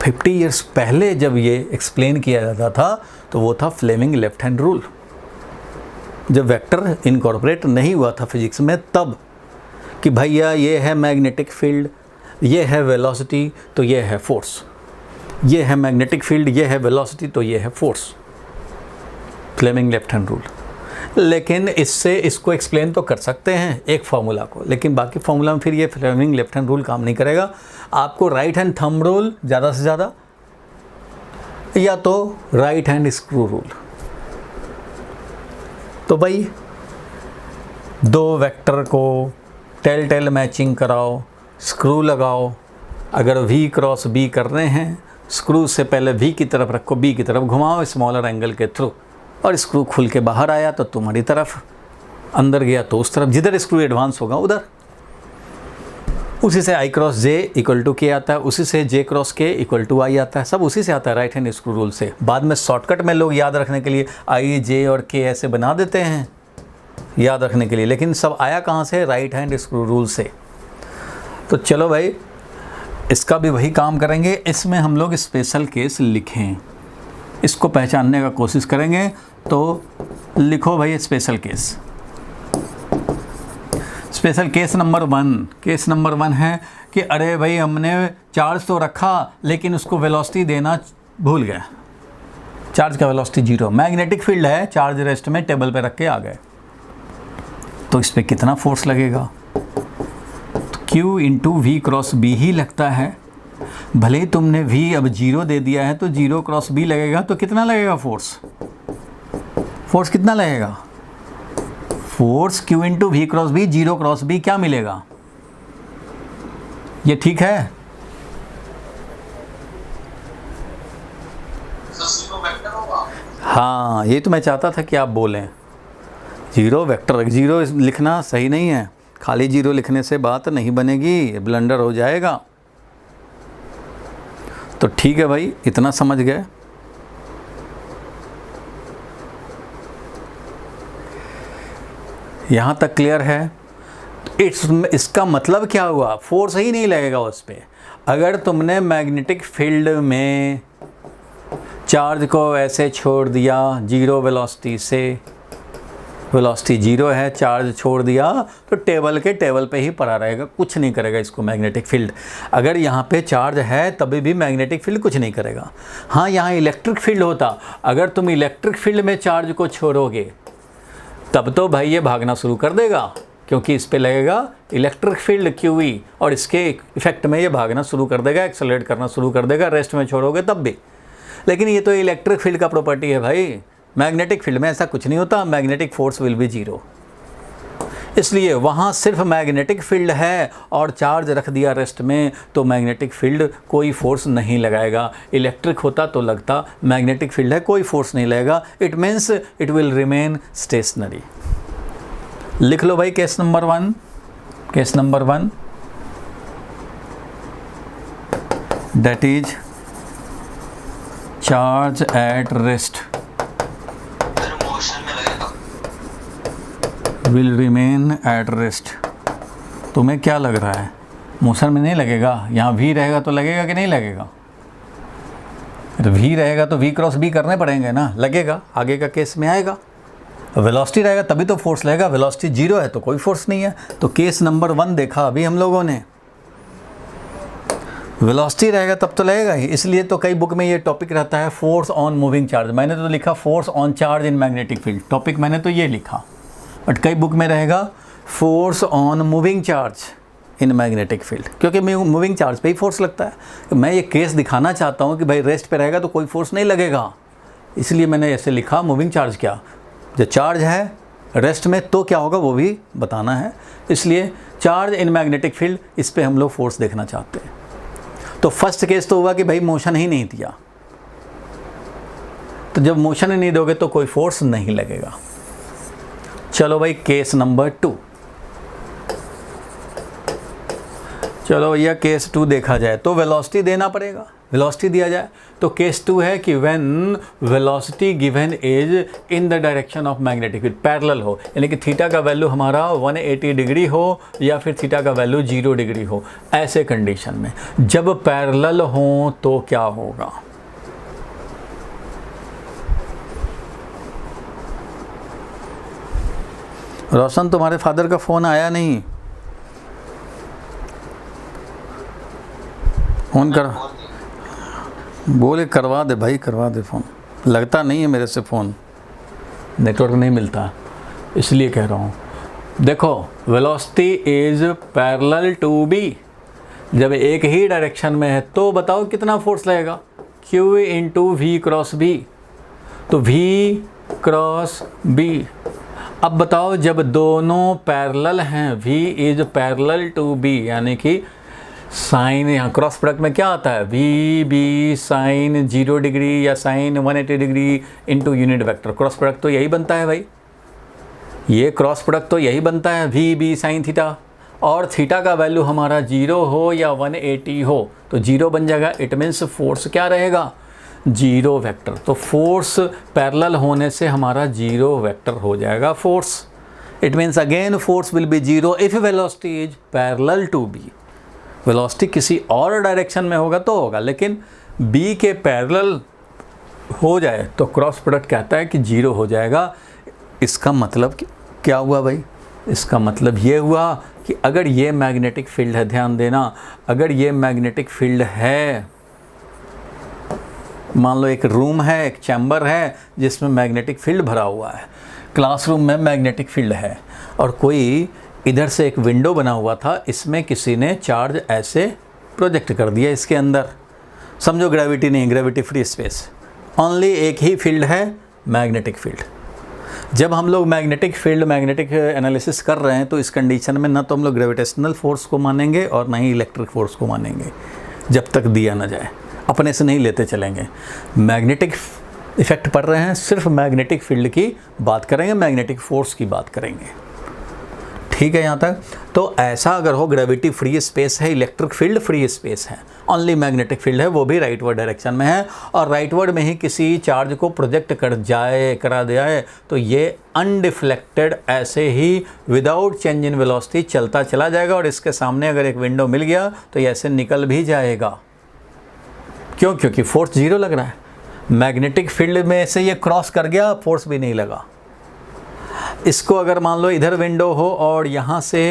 50 ईयर्स पहले जब ये एक्सप्लेन किया जाता था, तो वो था फ्लेमिंग लेफ्ट हैंड रूल। जब वेक्टर इनकॉर्पोरेट नहीं हुआ था फिजिक्स में, तब कि भैया ये है मैग्नेटिक फील्ड, ये है वेलोसिटी, तो ये है फोर्स, ये है मैग्नेटिक फील्ड, ये है वेलोसिटी, तो ये है force. Fleming left hand rule. लेकिन इससे इसको एक्सप्लेन तो कर सकते हैं एक फार्मूला को, लेकिन बाकी फार्मूला में फिर ये फ्लेमिंग लेफ्ट हैंड रूल काम नहीं करेगा। आपको राइट हैंड थंब रूल ज़्यादा से ज़्यादा, या तो राइट हैंड स्क्रू रूल। तो भाई दो वेक्टर को टेल टेल मैचिंग कराओ, स्क्रू लगाओ। अगर V क्रॉस B कर रहे हैं, स्क्रू से पहले V की तरफ रखो, B की तरफ घुमाओ स्मॉलर एंगल के थ्रू, और स्क्रू खुल के बाहर आया तो तुम्हारी तरफ, अंदर गया तो उस तरफ, जिधर स्क्रू एडवांस होगा उधर। उसी से I cross J equal to K आता है, उसी से J cross K equal to I आता है, सब उसी से आता है राइट हैंड स्क्रू रूल से। बाद में शॉर्टकट में लोग याद रखने के लिए I J और K ऐसे बना देते हैं याद रखने के लिए, लेकिन सब आया कहाँ से? राइट हैंड स्क्रू रूल से। तो चलो भाई इसका भी वही काम करेंगे। इसमें हम लोग स्पेशल केस लिखें, इसको पहचानने का कोशिश करेंगे। तो लिखो भाई special case. Special case number 1, case number 1 है कि अरे भाई हमने चार्ज तो रखा लेकिन उसको वेलोसिटी देना भूल गए, चार्ज का वेलोसिटी 0, मैग्नेटिक फील्ड है, चार्ज रेस्ट में टेबल पे रख के आ गए, तो इस पर कितना फोर्स लगेगा? तो Q into V cross B ही लगता है। भले ही तुमने V अब 0 दे दिया है तो 0 क्रॉस B लगेगा, तो कितना लगेगा फोर्स? फोर्स कितना लगेगा? Force Q into V cross B, 0 cross B क्या मिलेगा? ये ठीक है? हाँ, ये तो मैं चाहता था कि आप बोलें। जीरो वेक्टर, जीरो लिखना सही नहीं है, खाली जीरो लिखने से बात नहीं बनेगी, ब्लंडर हो जाएगा। तो ठीक है भाई, इतना समझ गए। यहाँ तक क्लियर है? इसका मतलब क्या हुआ? फोर्स ही नहीं लगेगा उस पर। अगर तुमने मैग्नेटिक फील्ड में चार्ज को ऐसे छोड़ दिया जीरो वेलोसिटी से, वेलोसिटी 0 है, चार्ज छोड़ दिया तो टेबल पे ही पड़ा रहेगा, कुछ नहीं करेगा इसको मैग्नेटिक फील्ड। अगर यहाँ पे चार्ज है तभी भी मैग्नेटिक फील्ड कुछ नहीं करेगा। हाँ, यहाँ इलेक्ट्रिक फील्ड होता, अगर तुम इलेक्ट्रिक फील्ड में चार्ज को छोड़ोगे तब तो भाई ये भागना शुरू कर देगा, क्योंकि इस पे लगेगा इलेक्ट्रिक फील्ड QE और इसके इफेक्ट में ये भागना शुरू कर देगा, एक्सेलरेट करना शुरू कर देगा, रेस्ट में छोड़ोगे तब भी। लेकिन ये तो इलेक्ट्रिक फील्ड का प्रॉपर्टी है भाई, मैग्नेटिक फील्ड में ऐसा कुछ नहीं होता, मैग्नेटिक फोर्स विल बी 0। इसलिए वहाँ सिर्फ मैग्नेटिक फील्ड है और चार्ज रख दिया रेस्ट में, तो मैग्नेटिक फील्ड कोई फोर्स नहीं लगाएगा। इलेक्ट्रिक होता तो लगता, मैग्नेटिक फील्ड है कोई फोर्स नहीं लगेगा। It means it will remain stationery. लिख लो भाई case number 1। Case number 1 that is charge at rest will remain at rest. तुम्हें क्या लग रहा है? मोशन में नहीं लगेगा, यहाँ V रहेगा तो लगेगा कि नहीं लगेगा? V रहेगा तो V क्रॉस B करने पड़ेंगे ना, लगेगा, आगे का केस में आएगा। वेलोसिटी रहेगा तभी तो फोर्स लगेगा, वेलोसिटी 0 है तो कोई फोर्स नहीं है। तो केस नंबर 1 देखा अभी हम लोगों ने, वेलोसिटी रहेगा तब तो लगेगा ही। इसलिए तो कई बुक में ये टॉपिक रहता है फोर्स ऑन मूविंग चार्ज, मैंने तो लिखा force on charge in magnetic field, topic मैंने तो ये लिखा, बट कई बुक में रहेगा force on moving charge in magnetic field, क्योंकि मूविंग चार्ज पे ही फोर्स लगता है। मैं ये केस दिखाना चाहता हूँ कि भाई रेस्ट पे रहेगा तो कोई फोर्स नहीं लगेगा, इसलिए मैंने ऐसे लिखा मूविंग चार्ज। क्या जो चार्ज है रेस्ट में तो क्या होगा वो भी बताना है, इसलिए चार्ज इन मैग्नेटिक फील्ड, इस पर हम लोग फोर्स देखना चाहते हैं। तो फर्स्ट केस तो हुआ कि भाई मोशन ही नहीं दिया, तो जब मोशन ही नहीं दोगे तो कोई फोर्स नहीं लगेगा। चलो भाई केस नंबर 2, चलो भैया केस 2 देखा जाए तो वेलोसिटी देना पड़ेगा, वेलोसिटी दिया जाए तो केस 2 है कि when velocity given is in the direction of magnetic field, parallel हो, यानी कि थीटा का वैल्यू हमारा 180 डिग्री हो या फिर थीटा का वैल्यू 0 डिग्री हो। ऐसे कंडीशन में जब पैरेलल हो तो क्या होगा? रोशन, तुम्हारे फादर का फ़ोन आया नहीं? फ़ोन कर, बोले करवा दे भाई, करवा दे फ़ोन। लगता नहीं है मेरे से फ़ोन। नेटवर्क नहीं मिलता इसलिए कह रहा हूँ। देखो velocity is parallel to B, जब एक ही डायरेक्शन में है तो बताओ कितना फोर्स लगेगा, Q into V cross B, तो V क्रॉस B। अब बताओ जब दोनों पैरेलल हैं, V is parallel to B, यानी कि साइन यहाँ क्रॉस प्रोडक्ट में क्या आता है, वी बी साइन 0 डिग्री या sine 180 degree into unit vector. Cross product तो यही बनता है भाई, ये क्रॉस प्रोडक्ट तो यही बनता है, वी बी साइन थीटा। और थीटा का वैल्यू हमारा 0 हो या 180 हो तो 0 बन जाएगा। इट मीन्स फोर्स क्या रहेगा, 0 वेक्टर। तो फोर्स पैरेलल होने से हमारा 0 वेक्टर हो जाएगा force. It means again force will be 0 if velocity is parallel to B. Velocity किसी और डायरेक्शन में होगा तो होगा, लेकिन B के पैरेलल हो जाए तो क्रॉस प्रोडक्ट कहता है कि 0 हो जाएगा। इसका मतलब क्या हुआ भाई, इसका मतलब ये हुआ कि अगर ये मैग्नेटिक फील्ड है, ध्यान देना, अगर ये मैग्नेटिक फील्ड है, मान लो एक रूम है, एक चैम्बर है जिसमें मैग्नेटिक फील्ड भरा हुआ है, क्लासरूम में मैग्नेटिक फील्ड है, और कोई इधर से एक विंडो बना हुआ था, इसमें किसी ने चार्ज ऐसे प्रोजेक्ट कर दिया इसके अंदर। समझो ग्रेविटी नहीं, ग्रेविटी फ्री स्पेस, ओनली एक ही फील्ड है, मैग्नेटिक फील्ड। जब हम लोग मैग्नेटिक एनालिसिस कर रहे हैं तो इस कंडीशन में ना तो हम लोग ग्रेविटेशनल फोर्स को मानेंगे और ना ही इलेक्ट्रिक फोर्स को मानेंगे, जब तक दिया ना जाए, अपने से नहीं लेते चलेंगे। मैग्नेटिक इफेक्ट पड़ रहे हैं, सिर्फ मैग्नेटिक फील्ड की बात करेंगे, मैग्नेटिक फोर्स की बात करेंगे, ठीक है यहाँ तक। तो ऐसा अगर हो, ग्रेविटी फ्री स्पेस है, इलेक्ट्रिक फील्ड फ्री स्पेस है, ओनली मैग्नेटिक फील्ड है, वो भी राइटवर्ड डायरेक्शन में है, और राइटवर्ड में ही किसी चार्ज को प्रोजेक्ट करा जाए तो ये अनडिफ्लेक्टेड ऐसे ही विदाउट चेंज इन वेलोसिटी चलता चला जाएगा, और इसके सामने अगर एक विंडो मिल गया तो ये ऐसे निकल भी जाएगा। क्यों? क्योंकि फोर्स 0 लग रहा है। मैग्नेटिक फील्ड में से ये क्रॉस कर गया, फोर्स भी नहीं लगा। इसको अगर मान लो इधर विंडो हो और यहाँ से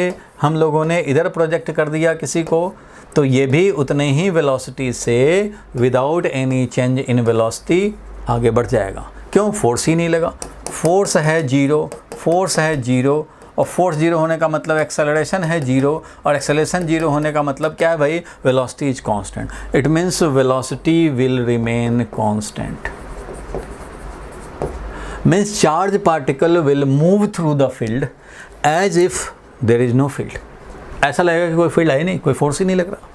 हम लोगों ने इधर प्रोजेक्ट कर दिया किसी को, तो ये भी उतने ही वेलोसिटी से without any change in velocity आगे बढ़ जाएगा। क्यों? फोर्स ही नहीं लगा। फोर्स है 0, फोर्स है 0, और फोर्स 0 होने का मतलब एक्सेलरेशन है 0, और एक्सेलरेशन 0 होने का मतलब क्या है भाई, velocity is constant. It means velocity will remain constant. means charge particle will move through the field as if there is no field। ऐसा लगेगा कि कोई फील्ड है ही नहीं, कोई फोर्स ही नहीं लग रहा।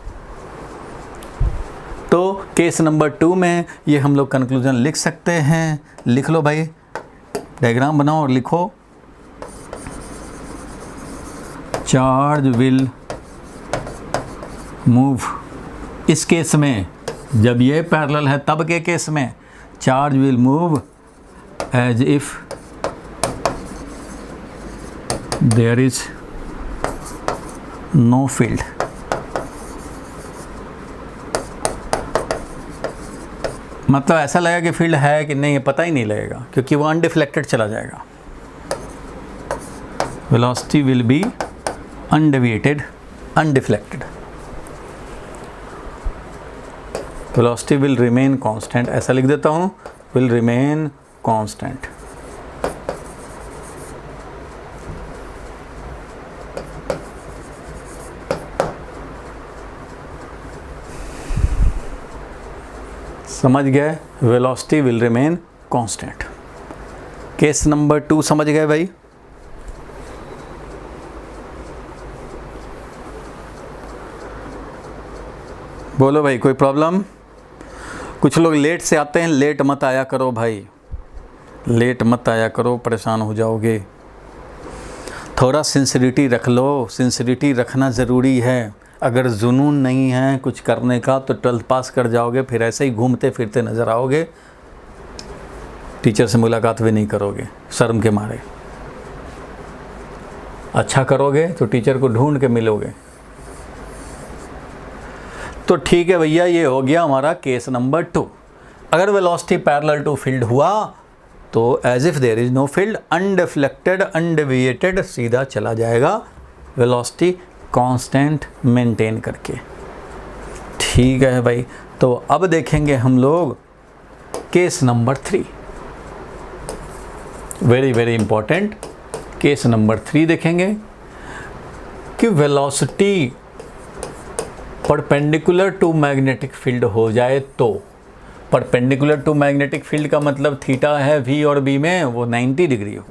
तो केस नंबर 2 में ये हम लोग कंक्लूजन लिख सकते हैं। लिख लो भाई, डायग्राम बनाओ और लिखो, चार्ज विल मूव। इस केस में जब ये पैरेलल है तब के केस में charge will move as if there is no field। मतलब ऐसा लगेगा कि फील्ड है कि नहीं, पता ही नहीं लगेगा, क्योंकि वो अनडिफ्लेक्टेड चला जाएगा। Velocity will be undeviated, undeflected. Velocity will remain constant, ऐसा लिख देता हूँ, विल रिमेन कांस्टेंट। समझ गए? Velocity will remain constant. Case number 2 समझ गए भाई? बोलो भाई, कोई प्रॉब्लम? कुछ लोग लेट से आते हैं, लेट मत आया करो भाई, लेट मत आया करो, परेशान हो जाओगे। थोड़ा सिंसिरिटी रख लो, सिंसिरिटी रखना ज़रूरी है। अगर जुनून नहीं है कुछ करने का तो 12th पास कर जाओगे, फिर ऐसे ही घूमते फिरते नज़र आओगे, टीचर से मुलाकात भी नहीं करोगे शर्म के मारे। अच्छा करोगे तो टीचर को ढूंढ के मिलोगे। तो ठीक है भैया, ये हो गया हमारा केस नंबर 2। अगर वेलोसिटी पैरेलल टू फील्ड हुआ तो as if there is no field, undeflected, undeviated, सीधा चला जाएगा वेलोसिटी कांस्टेंट मेंटेन करके। ठीक है भाई, तो अब देखेंगे हम लोग case number 3। Very very important. Case number 3 देखेंगे कि velocity perpendicular to magnetic field हो जाए तो, परपेंडिकुलर टू मैग्नेटिक फील्ड का मतलब थीटा है वी और बी में, वो 90 डिग्री हो,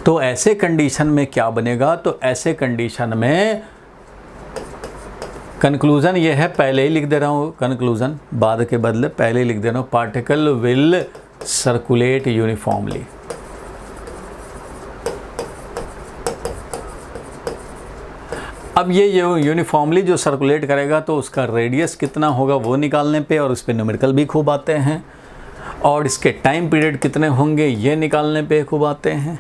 तो ऐसे कंडीशन में क्या बनेगा? तो ऐसे कंडीशन में कंक्लूजन ये है, पहले ही लिख दे रहा हूँ कंक्लूजन, बाद के बदले पहले ही लिख दे रहा हूँ, पार्टिकल विल सर्कुलेट यूनिफॉर्मली। अब ये यूनिफॉर्मली जो सर्कुलेट करेगा तो उसका रेडियस कितना होगा वो निकालने पे, और उस पर न्यूमेरिकल भी खूब आते हैं, और इसके टाइम पीरियड कितने होंगे ये निकालने पे खूब आते हैं।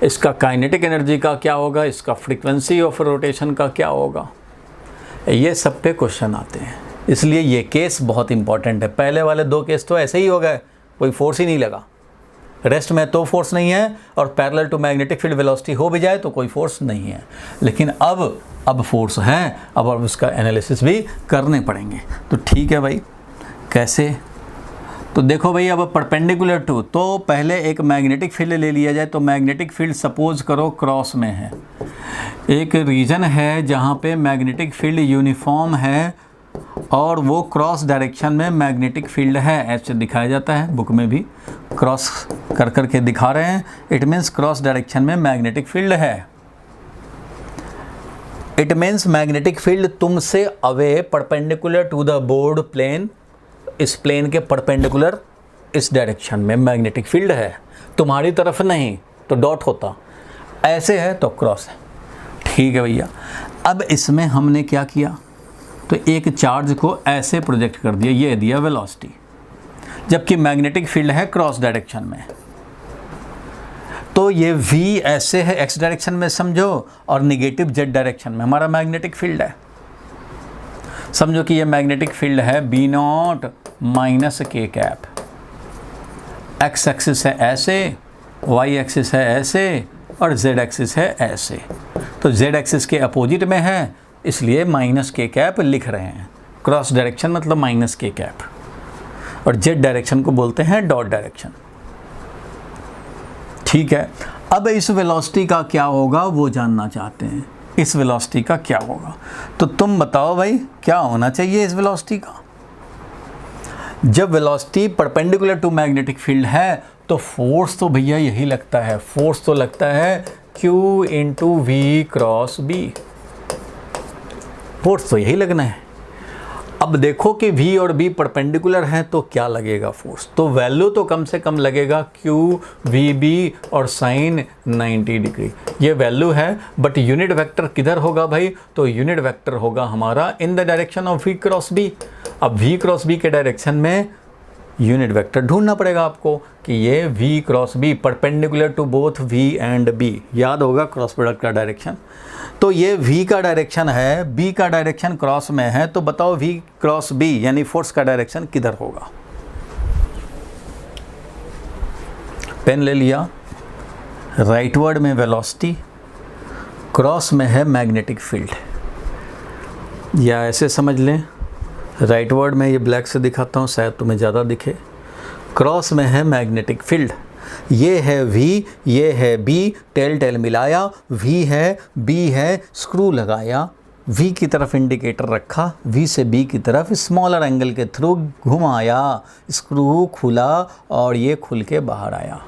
इसका काइनेटिक एनर्जी का क्या होगा, इसका फ्रीक्वेंसी ऑफ रोटेशन का क्या होगा, ये सब पे क्वेश्चन आते हैं। इसलिए ये केस बहुत इंपॉर्टेंट है। पहले वाले 2 केस तो ऐसे ही हो गए, कोई फोर्स ही नहीं लगा, रेस्ट में तो फोर्स नहीं है, और parallel to magnetic field velocity हो भी जाए तो कोई फोर्स नहीं है। लेकिन अब फोर्स है, अब उसका एनालिसिस भी करने पड़ेंगे। तो ठीक है भाई, कैसे? तो देखो भाई, अब परपेंडिकुलर टू, तो पहले एक मैग्नेटिक फील्ड ले लिया जाए। तो मैग्नेटिक फील्ड सपोज करो क्रॉस में है, एक रीजन है जहाँ पे मैग्नेटिक फील्ड यूनिफॉर्म है और वो क्रॉस डायरेक्शन में मैग्नेटिक फील्ड है, ऐसे दिखाया जाता है बुक में भी, क्रॉस कर करके दिखा रहे हैं। इट मीन्स क्रॉस डायरेक्शन में मैग्नेटिक फील्ड है। इट मीन्स मैग्नेटिक फील्ड तुमसे away perpendicular to the board plane, इस प्लेन के परपेंडिकुलर इस डायरेक्शन में मैग्नेटिक फील्ड है, तुम्हारी तरफ नहीं तो डॉट होता, ऐसे है तो क्रॉस है। ठीक है भैया, अब इसमें हमने क्या किया? तो एक चार्ज को ऐसे प्रोजेक्ट कर दिया, ये दिया वेलोसिटी, जबकि मैग्नेटिक फील्ड है क्रॉस डायरेक्शन में। तो ये v ऐसे है x डायरेक्शन में समझो, और निगेटिव z डायरेक्शन में हमारा मैग्नेटिक फील्ड है। समझो कि ये मैग्नेटिक फील्ड है B0 minus k cap, x axis है ऐसे, y एक्सिस है ऐसे, और z एक्सिस है ऐसे। तो z एक्सिस के अपोजिट में है, इसलिए माइनस k कैप लिख रहे हैं। क्रॉस डायरेक्शन मतलब माइनस k कैप, और z डायरेक्शन को बोलते हैं डॉट डायरेक्शन। ठीक है, अब इस वेलोसिटी का क्या होगा वो जानना चाहते हैं। इस वेलोसिटी का क्या होगा? तो तुम बताओ भाई, क्या होना चाहिए इस वेलोसिटी का? जब velocity perpendicular to magnetic field है तो फोर्स तो भैया यही लगता है, फोर्स तो लगता है Q into V cross B, force तो यही लगना है। अब देखो कि v और b परपेंडिकुलर हैं तो क्या लगेगा फोर्स? तो वैल्यू तो कम से कम लगेगा Q VB और साइन 90 डिग्री, ये वैल्यू है। बट यूनिट वेक्टर किधर होगा भाई? तो यूनिट वेक्टर होगा हमारा in the direction of v cross b। अब v क्रॉस b के डायरेक्शन में यूनिट वेक्टर ढूंढना पड़ेगा आपको कि ये v cross b perpendicular to both v and b, याद होगा क्रॉस प्रोडक्ट का डायरेक्शन। तो ये v का डायरेक्शन है, b का डायरेक्शन क्रॉस में है, तो बताओ v क्रॉस b यानी फोर्स का डायरेक्शन किधर होगा? पेन ले लिया, राइटवर्ड में वेलोसिटी, क्रॉस में है मैग्नेटिक फील्ड, या ऐसे समझ लें, राइटवर्ड में ये ब्लैक से दिखाता हूँ शायद तुम्हें ज़्यादा दिखे, क्रॉस में है मैग्नेटिक फील्ड, ये है v, ये है b, टेल टेल मिलाया, v है, b है, स्क्रू लगाया, v की तरफ इंडिकेटर रखा, v से b की तरफ स्मॉलर एंगल के थ्रू घुमाया, स्क्रू खुला और ये खुल के बाहर आया।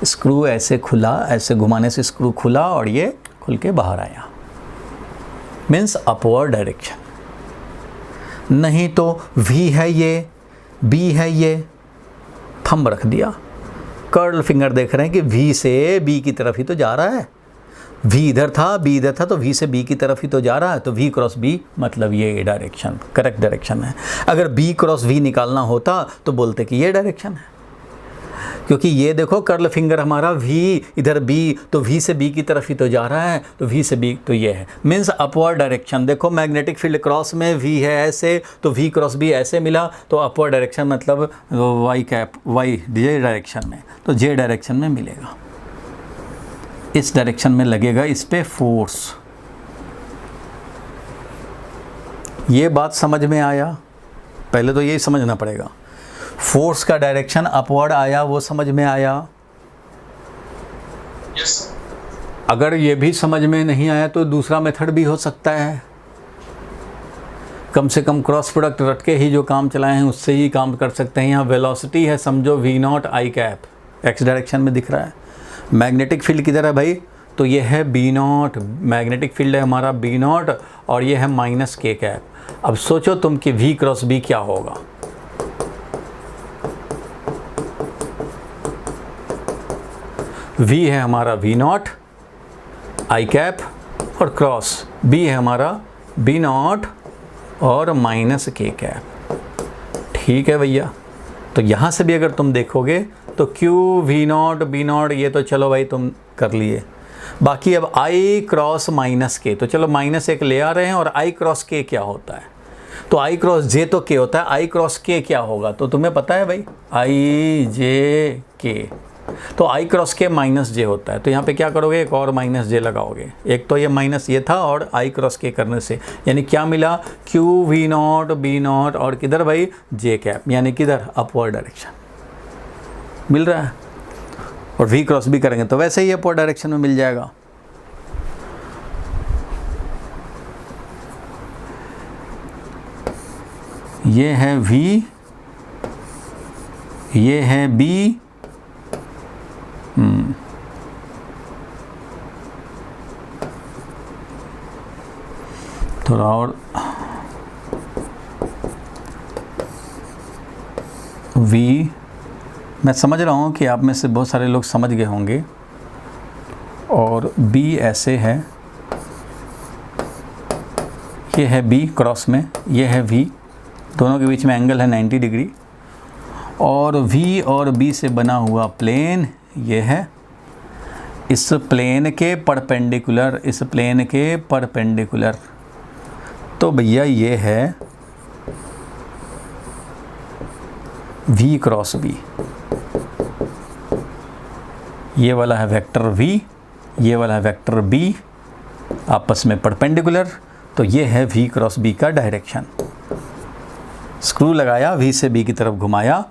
स्क्रू ऐसे खुला, ऐसे घुमाने से स्क्रू खुला और ये खुल के बाहर आया, मीन्स अपवर्ड डायरेक्शन। नहीं तो v है ये, b है ये, थंब रख दिया, कर्ल फिंगर देख रहे हैं कि v से b की तरफ ही तो जा रहा है, v इधर था, b इधर था, तो v से b की तरफ ही तो जा रहा है, तो v क्रॉस b मतलब ये डायरेक्शन करेक्ट डायरेक्शन है। अगर b क्रॉस v निकालना होता तो बोलते कि ये डायरेक्शन है, क्योंकि ये देखो कर्ल फिंगर हमारा v इधर b, तो v से b की तरफ ही तो जा रहा है, तो v से b तो ये है, मीन्स अपवर्ड डायरेक्शन। देखो मैग्नेटिक फील्ड क्रॉस में v है ऐसे, तो v क्रॉस b ऐसे मिला, तो अपवर्ड डायरेक्शन मतलब y cap, y j direction में, तो j डायरेक्शन में मिलेगा, इस डायरेक्शन में लगेगा इस पे फोर्स। ये बात समझ में आया? पहले तो यही समझना पड़ेगा, फोर्स का डायरेक्शन अपवर्ड आया, वो समझ में आया? यस। अगर ये भी समझ में नहीं आया तो दूसरा मेथड भी हो सकता है। कम से कम क्रॉस प्रोडक्ट रट के ही जो काम चलाए हैं उससे ही काम कर सकते हैं। यहाँ वेलोसिटी है, समझो v naught I cap, x direction में दिख रहा है। मैग्नेटिक फील्ड किधर है भाई? तो ये है b नॉट, मैग्नेटिक फील्ड है हमारा b नॉट, और ये है माइनस k कैप। अब सोचो तुम कि v क्रॉस b क्या होगा? v है हमारा v नॉट आई कैप और क्रॉस b है हमारा b नॉट और माइनस k कैप। ठीक है भैया, तो यहाँ से भी अगर तुम देखोगे तो q v not b not ये तो चलो भाई तुम कर लिए। बाकी अब i क्रॉस माइनस k, तो चलो माइनस एक ले आ रहे हैं, और i क्रॉस k क्या होता है? तो i क्रॉस j तो k होता है, i क्रॉस k क्या होगा? तो तुम्हें पता है भाई, i j k, तो i cross k minus j होता है। तो यहाँ पे क्या करोगे? एक और माइनस j लगाओगे। एक तो ये माइनस ये था, और i क्रॉस k करने से यानी क्या मिला? q v not b not और किधर भाई? j कैप, यानी किधर? अपवर्ड डायरेक्शन मिल रहा है। और v क्रॉस b करेंगे तो वैसे ही अपवर्ड डायरेक्शन में मिल जाएगा। ये है v, ये है b, थोड़ा और v, मैं समझ रहा हूँ कि आप में से बहुत सारे लोग समझ गए होंगे। और b ऐसे है, ये है b क्रॉस में, ये है v, दोनों के बीच में एंगल है 90 डिग्री, और v और b से बना हुआ प्लेन ये है। इस प्लेन के परपेंडिकुलर, इस प्लेन के परपेंडिकुलर, तो भैया ये है v क्रॉस b। ये वाला है वेक्टर v, ये वाला है वेक्टर b, आपस में परपेंडिकुलर, तो ये है v क्रॉस b का डायरेक्शन। स्क्रू लगाया, v से b की तरफ घुमाया।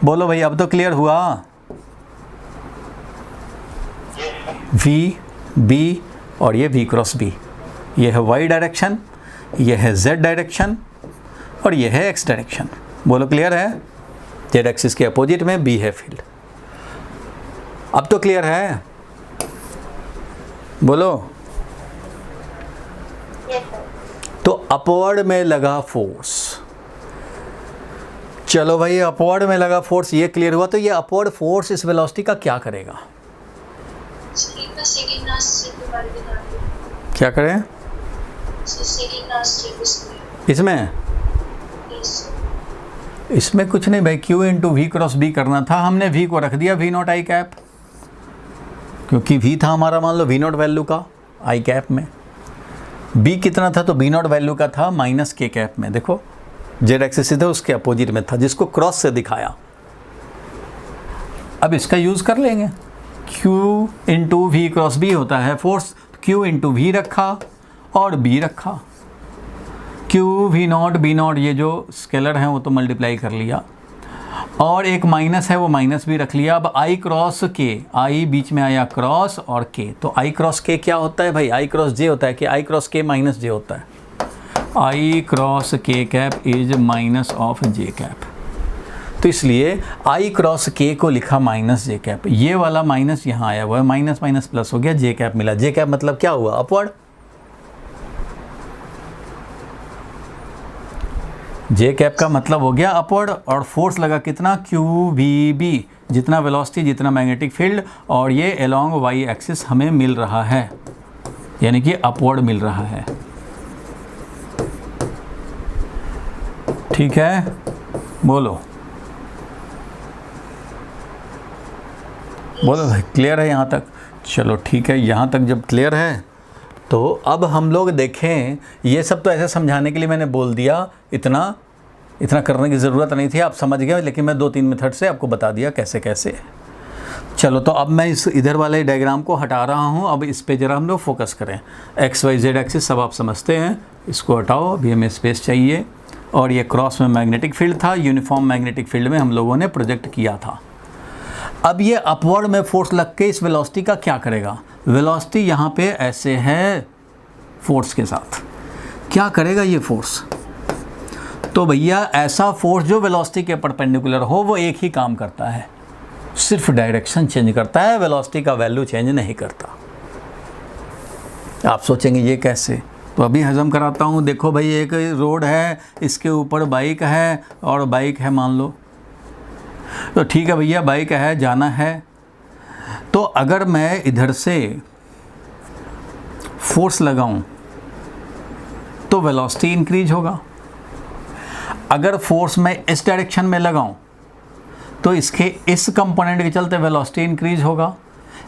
बोलो भाई, अब तो क्लियर हुआ? v b और ये v क्रॉस b, ये है y डायरेक्शन, ये है z डायरेक्शन, और ये है x डायरेक्शन। बोलो क्लियर है? z एक्सिस के अपोजिट में b है फील्ड। अब तो क्लियर है? बोलो। तो अपवर्ड में लगा फोर्स, चलो भाई अपवर्ड में लगा फोर्स ये क्लियर हुआ। तो ये अपवर्ड फोर्स इस वेलोसिटी का क्या करेगा? क्या करें इसमें? इसमें कुछ नहीं भाई, q into V cross B करना था, हमने v को रख दिया v नॉट आई कैप, क्योंकि v था हमारा मान लो v नॉट वैल्यू का आई कैप में, b कितना था? तो b नॉट वैल्यू का था माइनस k कैप में। देखो जेड एक्सिस सीधे उसके अपोजिट में था, जिसको क्रॉस से दिखाया। अब इसका यूज़ कर लेंगे, q into V cross B होता है फोर्स, q इंटू वी रखा और b रखा, q v not b not ये जो स्केलर हैं वो तो मल्टीप्लाई कर लिया, और एक माइनस है वो माइनस भी रख लिया। अब i क्रॉस k, i बीच में आया क्रॉस और k, तो i क्रॉस k क्या होता है भाई? i क्रॉस j होता है कि i cross k minus j होता है? i cross k cap is minus of j cap, तो इसलिए i क्रॉस k को लिखा माइनस j कैप। ये वाला माइनस यहाँ आया हुआ है, माइनस माइनस प्लस हो गया, j कैप मिला। j कैप मतलब क्या हुआ? अपवर्ड। जे कैप का मतलब हो गया अपवर्ड, और फोर्स लगा कितना? क्यू वी बी, जितना वेलोसिटी जितना मैग्नेटिक फील्ड, और ये अलोंग वाई एक्सिस हमें मिल रहा है, यानी कि अपवर्ड मिल रहा है। ठीक है, बोलो बोलो भाई, क्लियर है यहाँ तक? चलो ठीक है, यहाँ तक जब क्लियर है तो अब हम लोग देखें। ये सब तो ऐसे समझाने के लिए मैंने बोल दिया, इतना करने की ज़रूरत नहीं थी, आप समझ गए, लेकिन मैं 2-3 मेथड से आपको बता दिया कैसे कैसे। चलो तो अब मैं इस इधर वाले डायग्राम को हटा रहा हूँ, अब इस पे ज़रा हम लोग फोकस करें। एक्स वाई जेड एक्सिस सब आप समझते हैं, इसको हटाओ, अभी हमें स्पेस चाहिए। और ये क्रॉस में मैग्नेटिक फील्ड था, यूनिफॉर्म मैग्नेटिक फील्ड में हम लोगों ने प्रोजेक्ट किया था। अब ये अपवर्ड में फोर्स लग के इस वेलोसिटी का क्या करेगा, वेलोसिटी यहाँ पे ऐसे है फोर्स के साथ, क्या करेगा ये फोर्स, तो भैया ऐसा फोर्स जो वेलोसिटी के परपेंडिकुलर हो वो एक ही काम करता है, सिर्फ डायरेक्शन चेंज करता है, वेलोसिटी का वैल्यू चेंज नहीं करता। आप सोचेंगे ये कैसे, तो अभी हजम कराता हूँ। देखो भाई, एक रोड है, इसके ऊपर बाइक है और बाइक है मान लो, तो ठीक है भैया बाइक है, जाना है, तो अगर मैं इधर से फोर्स लगाऊं तो वेलोसिटी इंक्रीज होगा, अगर फोर्स मैं इस डायरेक्शन में लगाऊं तो इसके इस कंपोनेंट के चलते वेलोसिटी इंक्रीज होगा,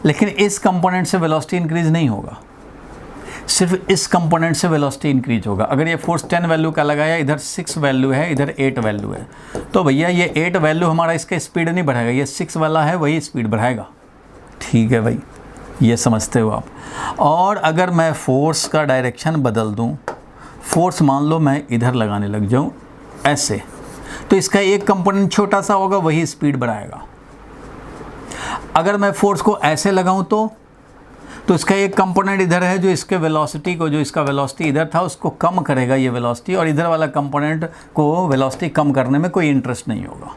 लेकिन इस कंपोनेंट से वेलोसिटी इंक्रीज नहीं होगा, सिर्फ इस कंपोनेंट से वेलोसिटी इंक्रीज होगा। अगर ये फोर्स 10 वैल्यू का लगाया, इधर 6 वैल्यू है, इधर 8 वैल्यू है, तो भैया ये 8 वैल्यू हमारा इसका स्पीड नहीं बढ़ाएगा, ये 6 वाला है वही स्पीड बढ़ाएगा। ठीक है भाई, ये समझते हो आप। और अगर मैं फोर्स का डायरेक्शन बदल दूं, फोर्स मान लो मैं इधर लगाने लग जाऊं ऐसे, तो इसका एक कंपोनेंट छोटा सा होगा, वही स्पीड बढ़ाएगा। अगर मैं फोर्स को ऐसे लगाऊं तो इसका एक कंपोनेंट इधर है जो इसके वेलोसिटी को, जो इसका वेलोसिटी इधर था उसको कम करेगा ये वेलोसिटी, और इधर वाला कंपोनेंट को वेलोसिटी कम करने में कोई इंटरेस्ट नहीं होगा।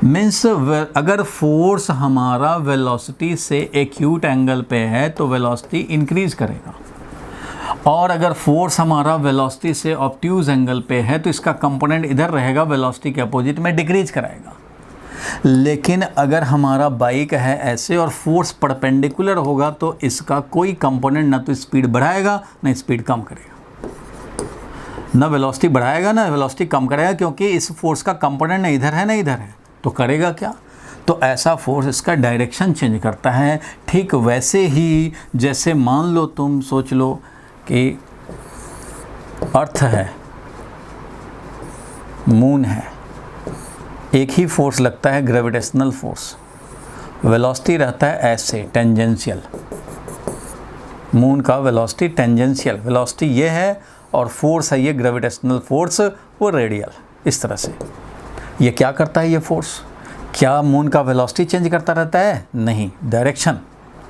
मीन्स अगर फोर्स हमारा वेलोसिटी से एक्यूट एंगल पे है तो वेलोसिटी इंक्रीज करेगा, और अगर फोर्स हमारा वेलोसिटी से ऑब्ट्यूज एंगल पे है तो इसका कंपोनेंट इधर रहेगा, वेलोसिटी के अपोजिट में डिक्रीज कराएगा। लेकिन अगर हमारा बाइक है ऐसे और फोर्स परपेंडिकुलर होगा तो इसका कोई कंपोनेंट ना तो स्पीड बढ़ाएगा ना स्पीड कम करेगा, ना वेलोसिटी बढ़ाएगा ना वेलोसिटी कम करेगा, क्योंकि इस फोर्स का कंपोनेंट ना इधर है ना इधर है, तो करेगा क्या, तो ऐसा फोर्स इसका डायरेक्शन चेंज करता है। ठीक वैसे ही जैसे मान लो, तुम सोच लो कि अर्थ है, मून है, एक ही फोर्स लगता है ग्रेविटेशनल फोर्स, वेलोसिटी रहता है ऐसे टेंजेंशियल, मून का वेलोसिटी टेंजेंशियल, वेलोसिटी ये है और फोर्स है ये ग्रेविटेशनल फोर्स, वो रेडियल, इस तरह से। ये क्या करता है ये फोर्स, क्या मून का वेलोसिटी चेंज करता रहता है, नहीं, डायरेक्शन,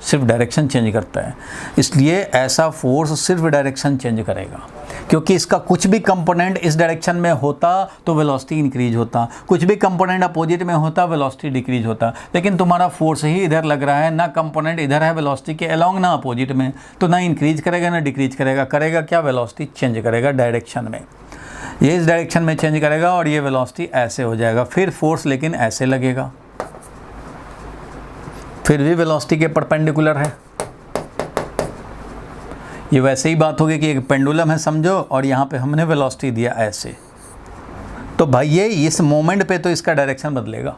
सिर्फ डायरेक्शन चेंज करता है। इसलिए ऐसा फोर्स सिर्फ डायरेक्शन चेंज करेगा, क्योंकि इसका कुछ भी कंपोनेंट इस डायरेक्शन में होता तो वेलोसिटी इंक्रीज होता, कुछ भी कंपोनेंट अपोजिट में होता वेलोसिटी डिक्रीज होता। लेकिन तुम्हारा फोर्स ही इधर लग रहा है, ना कंपोनेंट इधर है वेलोसिटी के अलोंग ना अपोजिट में, तो ना इंक्रीज करेगा ना डिक्रीज करेगा, करेगा क्या, वेलोसिटी चेंज करेगा डायरेक्शन में, ये इस डायरेक्शन में चेंज करेगा और ये वेलोसिटी ऐसे हो जाएगा। फिर फोर्स लेकिन ऐसे लगेगा, फिर भी वेलोसिटी के परपेंडिकुलर है। ये वैसे ही बात होगी कि एक पेंडुलम है समझो, और यहाँ पे हमने वेलोसिटी दिया ऐसे, तो भाई ये इस मोमेंट पे तो इसका डायरेक्शन बदलेगा।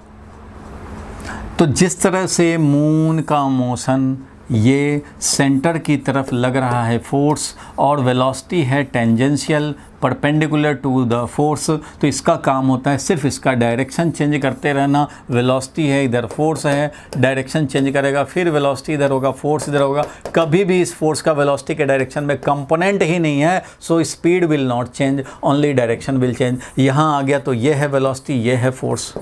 तो जिस तरह से मून का मोशन ये सेंटर की तरफ लग रहा है फोर्स, और वेलोसिटी है tangential perpendicular to the force, तो इसका काम होता है सिर्फ इसका डायरेक्शन चेंज करते रहना। वेलोसिटी है इधर, फोर्स है, डायरेक्शन चेंज करेगा, फिर वेलोसिटी इधर होगा, फोर्स इधर होगा। कभी भी इस फोर्स का वेलोसिटी के डायरेक्शन में कंपोनेंट ही नहीं है, so speed will not change, only direction will change. यहाँ आ गया तो ये है वेलोसिटी, ये है फोर्स,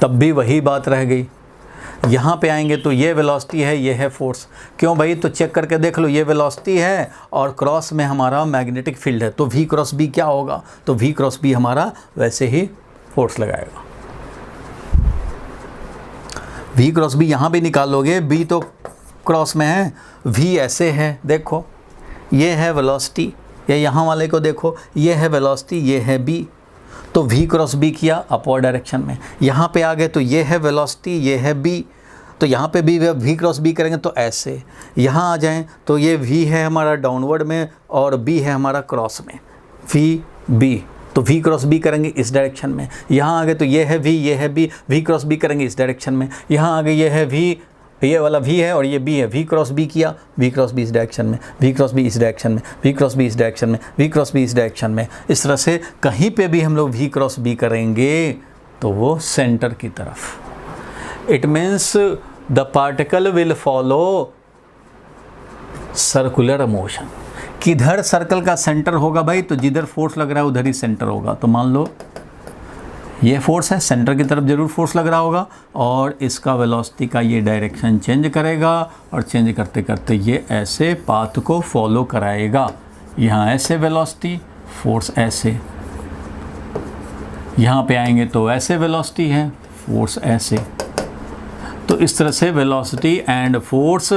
तब भी वही बात रह गई। यहाँ पे आएंगे तो ये वेलोसिटी है, ये है फोर्स। क्यों भाई, तो चेक करके देख लो, ये वेलोसिटी है और क्रॉस में हमारा मैग्नेटिक फील्ड है, तो V क्रॉस B क्या होगा, तो V क्रॉस B हमारा वैसे ही फोर्स लगाएगा। V क्रॉस B यहाँ भी निकालोगे, B तो क्रॉस में है, V ऐसे है, देखो ये है वेलोसिटी, या यहाँ वाले को देखो, ये है वेलोसिटी, ये है B, तो V क्रॉस B किया अपवर्ड डायरेक्शन में। यहाँ पे आ गए तो ये है वेलोसिटी, ये है B, तो यहाँ पे भी V क्रॉस B करेंगे तो ऐसे। यहाँ आ जाएं तो ये V है हमारा डाउनवर्ड में और B है हमारा क्रॉस में, V B, तो V क्रॉस B करेंगे इस डायरेक्शन में। यहाँ आ गए तो ये है V, ये है B, V क्रॉस B करेंगे इस डायरेक्शन में। यहाँ आ गए ये है V, ये वाला V है और ये B है, V क्रॉस B किया, V क्रॉस B इस डायरेक्शन में, V क्रॉस B इस डायरेक्शन में, V क्रॉस B इस डायरेक्शन में, V क्रॉस B इस डायरेक्शन में। इस तरह से कहीं पे भी हम लोग V क्रॉस B करेंगे तो वो सेंटर की तरफ। It means the particle will follow circular motion. किधर सर्कल का सेंटर होगा भाई, तो जिधर फोर्स लग रहा है उधर ही सेंटर होगा। तो मान लो ये फोर्स है, सेंटर की तरफ जरूर फोर्स लग रहा होगा, और इसका वेलोसिटी का ये डायरेक्शन चेंज करेगा, और चेंज करते करते ये ऐसे पाथ को फॉलो कराएगा। यहाँ ऐसे वेलोसिटी, फोर्स ऐसे, यहाँ पे आएंगे तो ऐसे वेलोसिटी है, फोर्स ऐसे। तो इस तरह से वेलोसिटी एंड फोर्स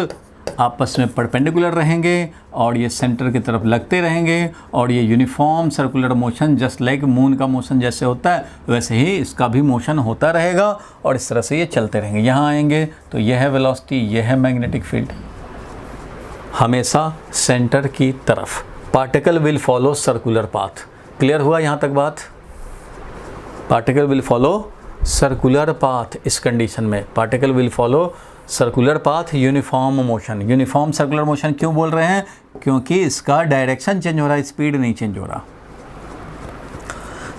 आपस में परपेंडिकुलर रहेंगे, और ये सेंटर की तरफ लगते रहेंगे, और ये uniform circular motion, just like moon का मोशन जैसे होता है वैसे ही इसका भी मोशन होता रहेगा, और इस तरह से ये चलते रहेंगे। यहाँ आएंगे तो यह है वेलोसिटी, यह है मैग्नेटिक फील्ड, हमेशा सेंटर की तरफ। Particle will follow circular path. Clear हुआ यहाँ तक बात? Particle will follow circular path. इस कंडीशन में particle will follow circular path, uniform motion. Uniform circular motion क्यों बोल रहे हैं? क्योंकि इसका डायरेक्शन चेंज हो रहा है, स्पीड नहीं चेंज हो रहा।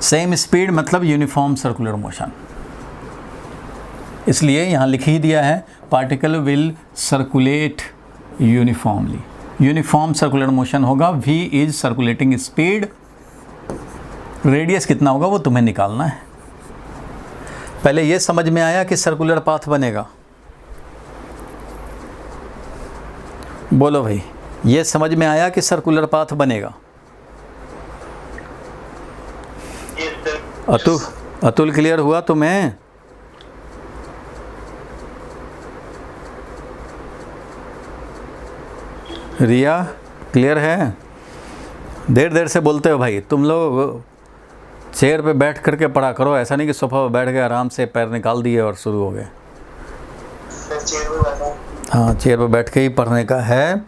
सेम स्पीड मतलब यूनिफॉर्म सर्कुलर मोशन, इसलिए यहाँ लिख ही दिया है particle will circulate uniformly. Uniform circular motion होगा, v is circulating speed, radius कितना होगा वो तुम्हें निकालना है। पहले ये समझ में आया कि सर्कुलर पाथ बनेगा, बोलो भाई, ये समझ में आया कि सर्कुलर पाथ बनेगा? अतुल क्लियर हुआ तुम्हें? रिया क्लियर है? देर से बोलते हो भाई, तुम लोग चेयर पे बैठ करके पढ़ा करो, ऐसा नहीं कि सोफा पे बैठ गए आराम से पैर निकाल दिए और शुरू हो गए। हाँ, चेयर पे बैठ के ही पढ़ने का है,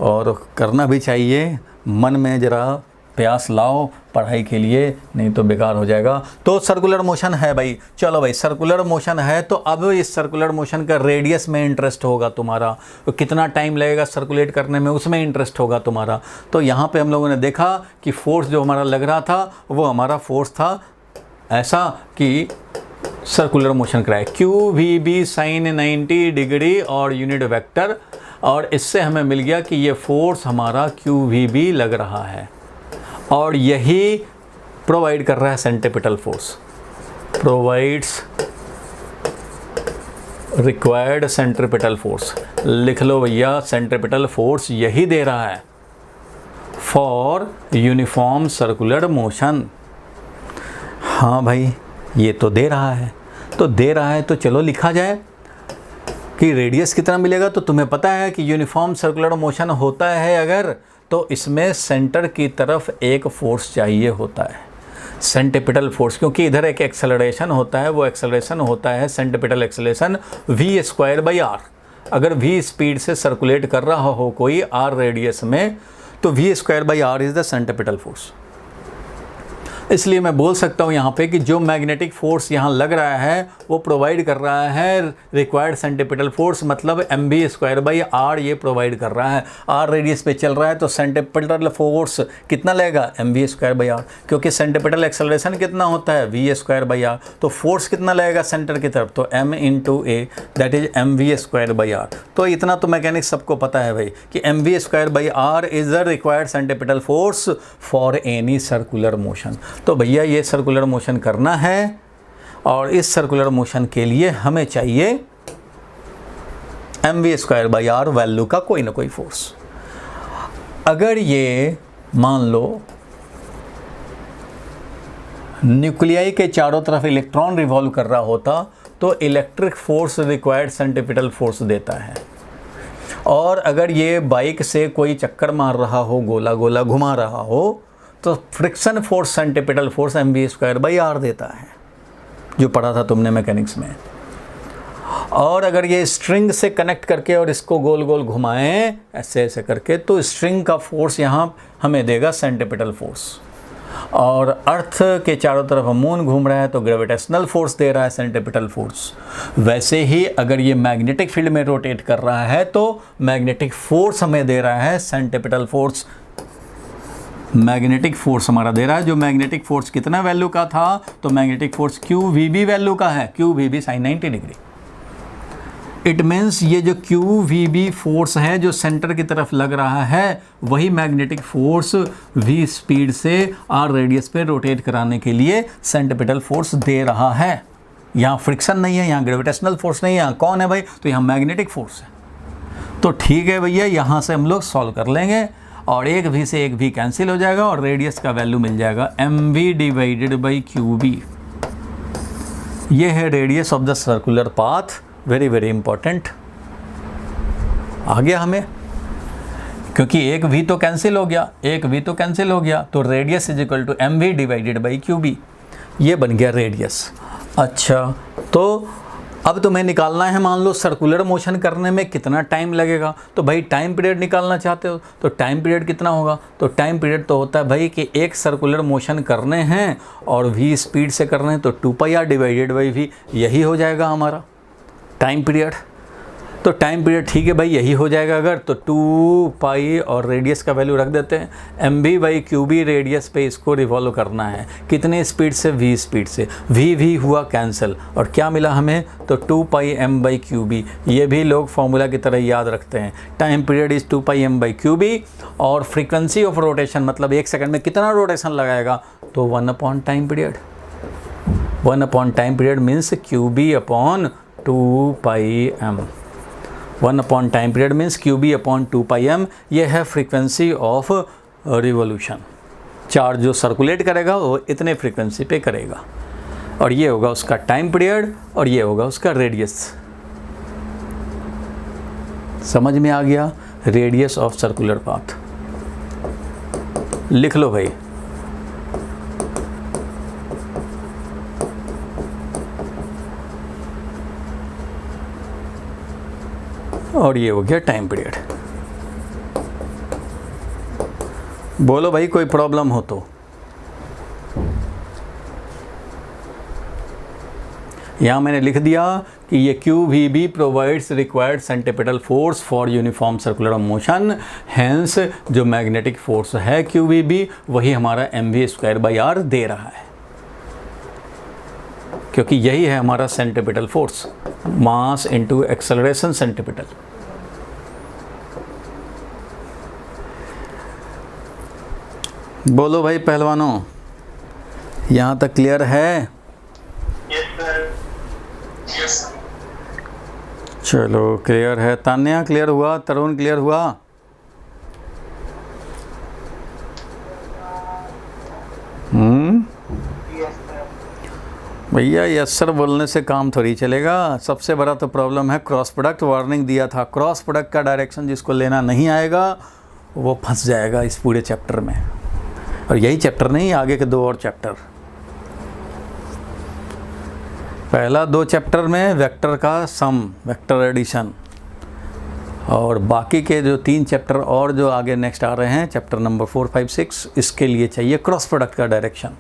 और करना भी चाहिए। मन में ज़रा प्यास लाओ पढ़ाई के लिए, नहीं तो बेकार हो जाएगा। तो सर्कुलर मोशन है भाई, चलो भाई सर्कुलर मोशन है, तो अब इस सर्कुलर मोशन का रेडियस में इंटरेस्ट होगा तुम्हारा, तो कितना टाइम लगेगा सर्कुलेट करने में उसमें इंटरेस्ट होगा तुम्हारा। तो यहाँ पे हम लोगों ने देखा कि फोर्स जो हमारा लग रहा था वो हमारा फोर्स था ऐसा कि सर्कुलर मोशन कराए, Q V B sine 90 degree और यूनिट वेक्टर, और इससे हमें मिल गया कि ये फोर्स हमारा क्यू वी बी लग रहा है, और यही प्रोवाइड कर रहा है centripetal force, provides required centripetal force. लिख लो भैया, सेंट्रीपिटल फोर्स यही दे रहा है फॉर यूनिफॉर्म सर्कुलर मोशन। हाँ भाई, ये तो दे रहा है, तो दे रहा है तो चलो लिखा जाए कि रेडियस कितना मिलेगा। तो तुम्हें पता है कि यूनिफॉर्म सर्कुलर मोशन होता है अगर, तो इसमें सेंटर की तरफ एक फोर्स चाहिए होता है, सेंट्रीपिटल फोर्स, क्योंकि इधर एक एक्सेलरेशन होता है, वो एक्सेलरेशन होता है सेंट्रीपिटल एक्सेलरेशन v²/r। अगर v स्पीड से सर्कुलेट कर रहा हो कोई r रेडियस में, तो v²/r is the centripetal force. इसलिए मैं बोल सकता हूँ यहाँ पे कि जो मैग्नेटिक फोर्स यहाँ लग रहा है वो प्रोवाइड कर रहा है रिक्वायर्ड सेंट्रीपिटल फोर्स, मतलब mv²/r ये प्रोवाइड कर रहा है। r रेडियस पे चल रहा है तो सेंट्रीपिटल फोर्स कितना लगेगा? mv²/r, क्योंकि सेंट्रीपिटल एक्सेलरेशन कितना होता है? v²/r। तो फोर्स कितना लगेगा सेंटर की तरफ? तो m × a, that is mv²/r। तो इतना तो मैकेनिक्स सबको पता है भाई कि mv²/r is the required centripetal force for any circular motion. तो भैया ये सर्कुलर मोशन करना है, और इस सर्कुलर मोशन के लिए हमें चाहिए mv²/r वैल्यू का कोई ना कोई फोर्स। अगर ये मान लो न्यूक्लियाई के चारों तरफ इलेक्ट्रॉन रिवॉल्व कर रहा होता, तो electric force required centripetal force देता है। और अगर ये बाइक से कोई चक्कर मार रहा हो, गोला गोला घुमा रहा हो, तो friction force centripetal force mv²/r देता है, जो पढ़ा था तुमने मैकेनिक्स में। और अगर ये स्ट्रिंग से कनेक्ट करके और इसको गोल गोल घुमाएं ऐसे ऐसे करके, तो स्ट्रिंग का फोर्स यहाँ हमें देगा सेंट्रीपिटल फोर्स। और अर्थ के चारों तरफ मून घूम रहा है तो ग्रेविटेशनल फोर्स दे रहा है सेंट्रीपिटल फोर्स। वैसे ही अगर ये मैग्नेटिक फील्ड में रोटेट कर रहा है तो मैग्नेटिक फोर्स हमें दे रहा है सेंट्रीपिटल फोर्स। मैग्नेटिक फोर्स हमारा दे रहा है, जो मैग्नेटिक फोर्स कितना वैल्यू का था? तो magnetic force Q V B value का है, Q V B sine 90 degree. It means ये जो क्यू वी बी फोर्स है जो सेंटर की तरफ लग रहा है, वही मैग्नेटिक फोर्स वी स्पीड से आर रेडियस पे रोटेट कराने के लिए सेंट्रीपिटल फोर्स दे रहा है। यहाँ फ्रिक्शन नहीं है, यहाँ ग्रेविटेशनल फोर्स नहीं है, यहाँ कौन है भाई, तो यहाँ मैग्नेटिक फोर्स है। तो ठीक है भैया, यहाँ से हम लोग सॉल्व कर लेंगे और एक भी से एक भी कैंसिल हो जाएगा और रेडियस का वैल्यू मिल जाएगा m we divided by Q B. ये है radius of the circular path, very very important. आ गया हमें, क्योंकि एक भी तो कैंसिल हो गया, एक भी तो कैंसिल हो गया, तो radius is equal to M we divided by Q B. ये बन गया रेडियस। अच्छा, तो अब तुम्हें निकालना है, मान लो सर्कुलर मोशन करने में कितना टाइम लगेगा, तो भाई टाइम पीरियड निकालना चाहते हो तो टाइम पीरियड कितना होगा, तो टाइम पीरियड तो होता है भाई कि एक सर्कुलर मोशन करने हैं और v स्पीड से करने हैं तो 2πr डिवाइडेड बाई v, यही हो जाएगा हमारा टाइम पीरियड। तो टाइम पीरियड ठीक है भाई, यही हो जाएगा अगर, तो 2π और रेडियस का वैल्यू रख देते हैं M V by Q B, radius पे इसको रिवॉल्व करना है कितने स्पीड से, v स्पीड से। v हुआ कैंसिल और क्या मिला हमें, तो 2πm बाई क्यू बी। ये भी लोग फॉर्मूला की तरह याद रखते हैं, time period is 2πm by Q B और फ्रीक्वेंसी ऑफ रोटेशन मतलब एक सेकंड में कितना रोटेशन लगाएगा, तो 1 upon time period. 1 upon time period means Q B upon 2πm। 1 upon time period means Q B upon 2πm। ये है frequency of revolution. Charge जो सर्कुलेट करेगा वो इतने फ्रीक्वेंसी पे करेगा और ये होगा उसका टाइम पीरियड और ये होगा उसका रेडियस। समझ में आ गया, रेडियस ऑफ सर्कुलर पाथ। लिख लो भाई। और ये हो गया टाइम पीरियड। बोलो भाई कोई प्रॉब्लम हो तो। यहाँ मैंने लिख दिया कि ये Q V B provides required centripetal force for uniform circular motion, hence जो मैग्नेटिक फोर्स है क्यू वी बी वही हमारा M V square by R दे रहा है, क्योंकि यही है हमारा centripetal force, mass into acceleration centripetal. बोलो भाई पहलवानों, यहाँ तक क्लियर है? Yes sir. Yes sir. चलो क्लियर है। तान्या क्लियर हुआ? तरुण क्लियर हुआ? भैया यस सर बोलने से काम थोड़ी चलेगा। सबसे बड़ा तो प्रॉब्लम है क्रॉस प्रोडक्ट। वार्निंग दिया था, क्रॉस प्रोडक्ट का डायरेक्शन जिसको लेना नहीं आएगा वो फंस जाएगा इस पूरे चैप्टर में। और यही चैप्टर नहीं, आगे के 2 और चैप्टर। पहला 2 चैप्टर में वेक्टर का सम, वेक्टर एडिशन, और बाकी के जो 3 चैप्टर और जो आगे नेक्स्ट आ रहे हैं, चैप्टर नंबर 4, 5, 6, इसके लिए चाहिए क्रॉस प्रोडक्ट का डायरेक्शन।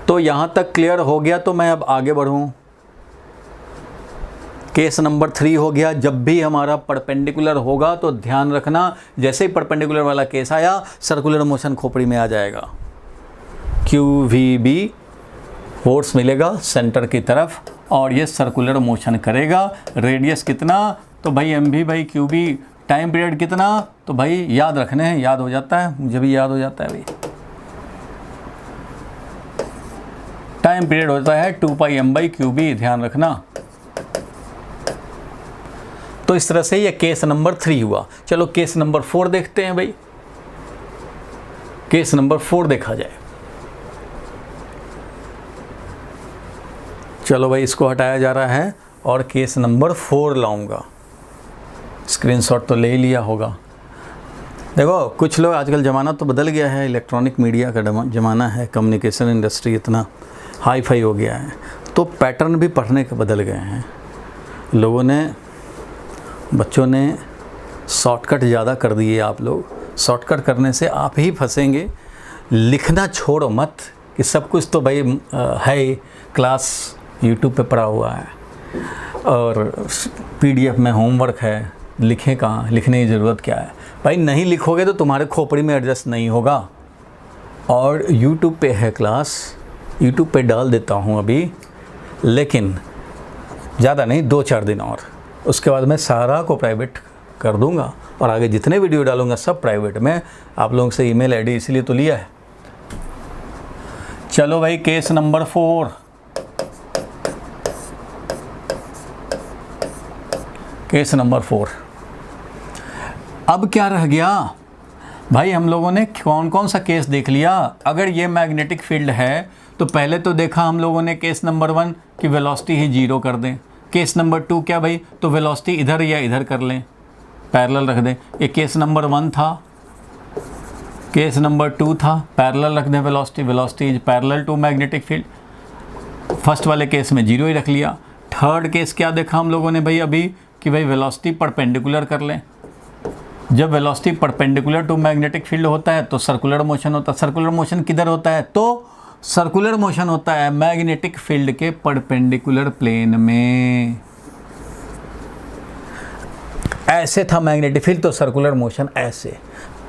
तो यहाँ तक क्लियर हो गया, तो मैं अब आगे बढ़ूँ। केस नंबर 3 हो गया। जब भी हमारा परपेंडिकुलर होगा तो ध्यान रखना, जैसे ही परपेंडिकुलर वाला केस आया सर्कुलर मोशन खोपड़ी में आ जाएगा। क्यू वी बी फोर्स मिलेगा सेंटर की तरफ और ये सर्कुलर मोशन करेगा। रेडियस कितना, तो भाई M V by Q B. Time period कितना, तो भाई याद रखने हैं, याद हो जाता है, मुझे भी याद हो जाता है भाई। टाइम पीरियड होता है 2πm बाई क्यू बी, ध्यान रखना। तो इस तरह से ये केस नंबर 3 हुआ। चलो केस नंबर 4 देखते हैं भाई। केस नंबर 4 देखा जाए। चलो भाई इसको हटाया जा रहा है और केस नंबर 4 लाऊंगा। स्क्रीनशॉट तो ले ही लिया होगा। देखो कुछ लोग, आजकल ज़माना तो बदल गया है, इलेक्ट्रॉनिक मीडिया का ज़माना है, कम्युनिकेशन इंडस्ट्री इतना हाई फाई हो गया है, तो पैटर्न भी पढ़ने के बदल गए हैं। लोगों ने, बच्चों ने शॉर्टकट ज़्यादा कर दिए। आप लोग शॉर्टकट करने से आप ही फंसेंगे। लिखना छोड़ो मत कि सब कुछ तो भाई है, क्लास यूट्यूब पे पड़ा हुआ है और PDF में होमवर्क है, लिखें कहाँ, लिखने की ज़रूरत क्या है भाई। नहीं लिखोगे तो तुम्हारे खोपड़ी में एडजस्ट नहीं होगा। और यूट्यूब पे है क्लास, यूट्यूब पे डाल देता हूँ अभी, लेकिन ज़्यादा नहीं, 2-4 दिन और, उसके बाद मैं सारा को प्राइवेट कर दूंगा और आगे जितने वीडियो डालूंगा सब प्राइवेट में। आप लोगों से ईमेल आईडी इसलिए तो लिया है। चलो भाई, केस नंबर 4। Case number 4। अब क्या रह गया भाई, हम लोगों ने कौन कौन सा केस देख लिया। अगर ये मैग्नेटिक फील्ड है तो पहले तो देखा हम लोगों ने केस नंबर 1 कि वेलोसिटी ही 0 कर दें। केस नंबर 2 क्या भाई, तो वेलोसिटी इधर या इधर कर लें, पैरेलल रख दें। ये केस नंबर 1 था। केस नंबर 2 था, पैरेलल रख दें velocity, velocity is parallel to magnetic field. First वाले केस में 0 ही रख लिया। थर्ड केस क्या देखा हम लोगों ने भाई अभी, कि भाई वेलोसिटी परपेंडिकुलर कर लें। जब velocity perpendicular to magnetic field होता है तो सर्कुलर मोशन होता है। सर्कुलर मोशन किधर होता है, तो सर्कुलर मोशन होता है मैग्नेटिक फील्ड के परपेंडिकुलर प्लेन में। ऐसे था मैग्नेटिक फील्ड तो सर्कुलर मोशन ऐसे,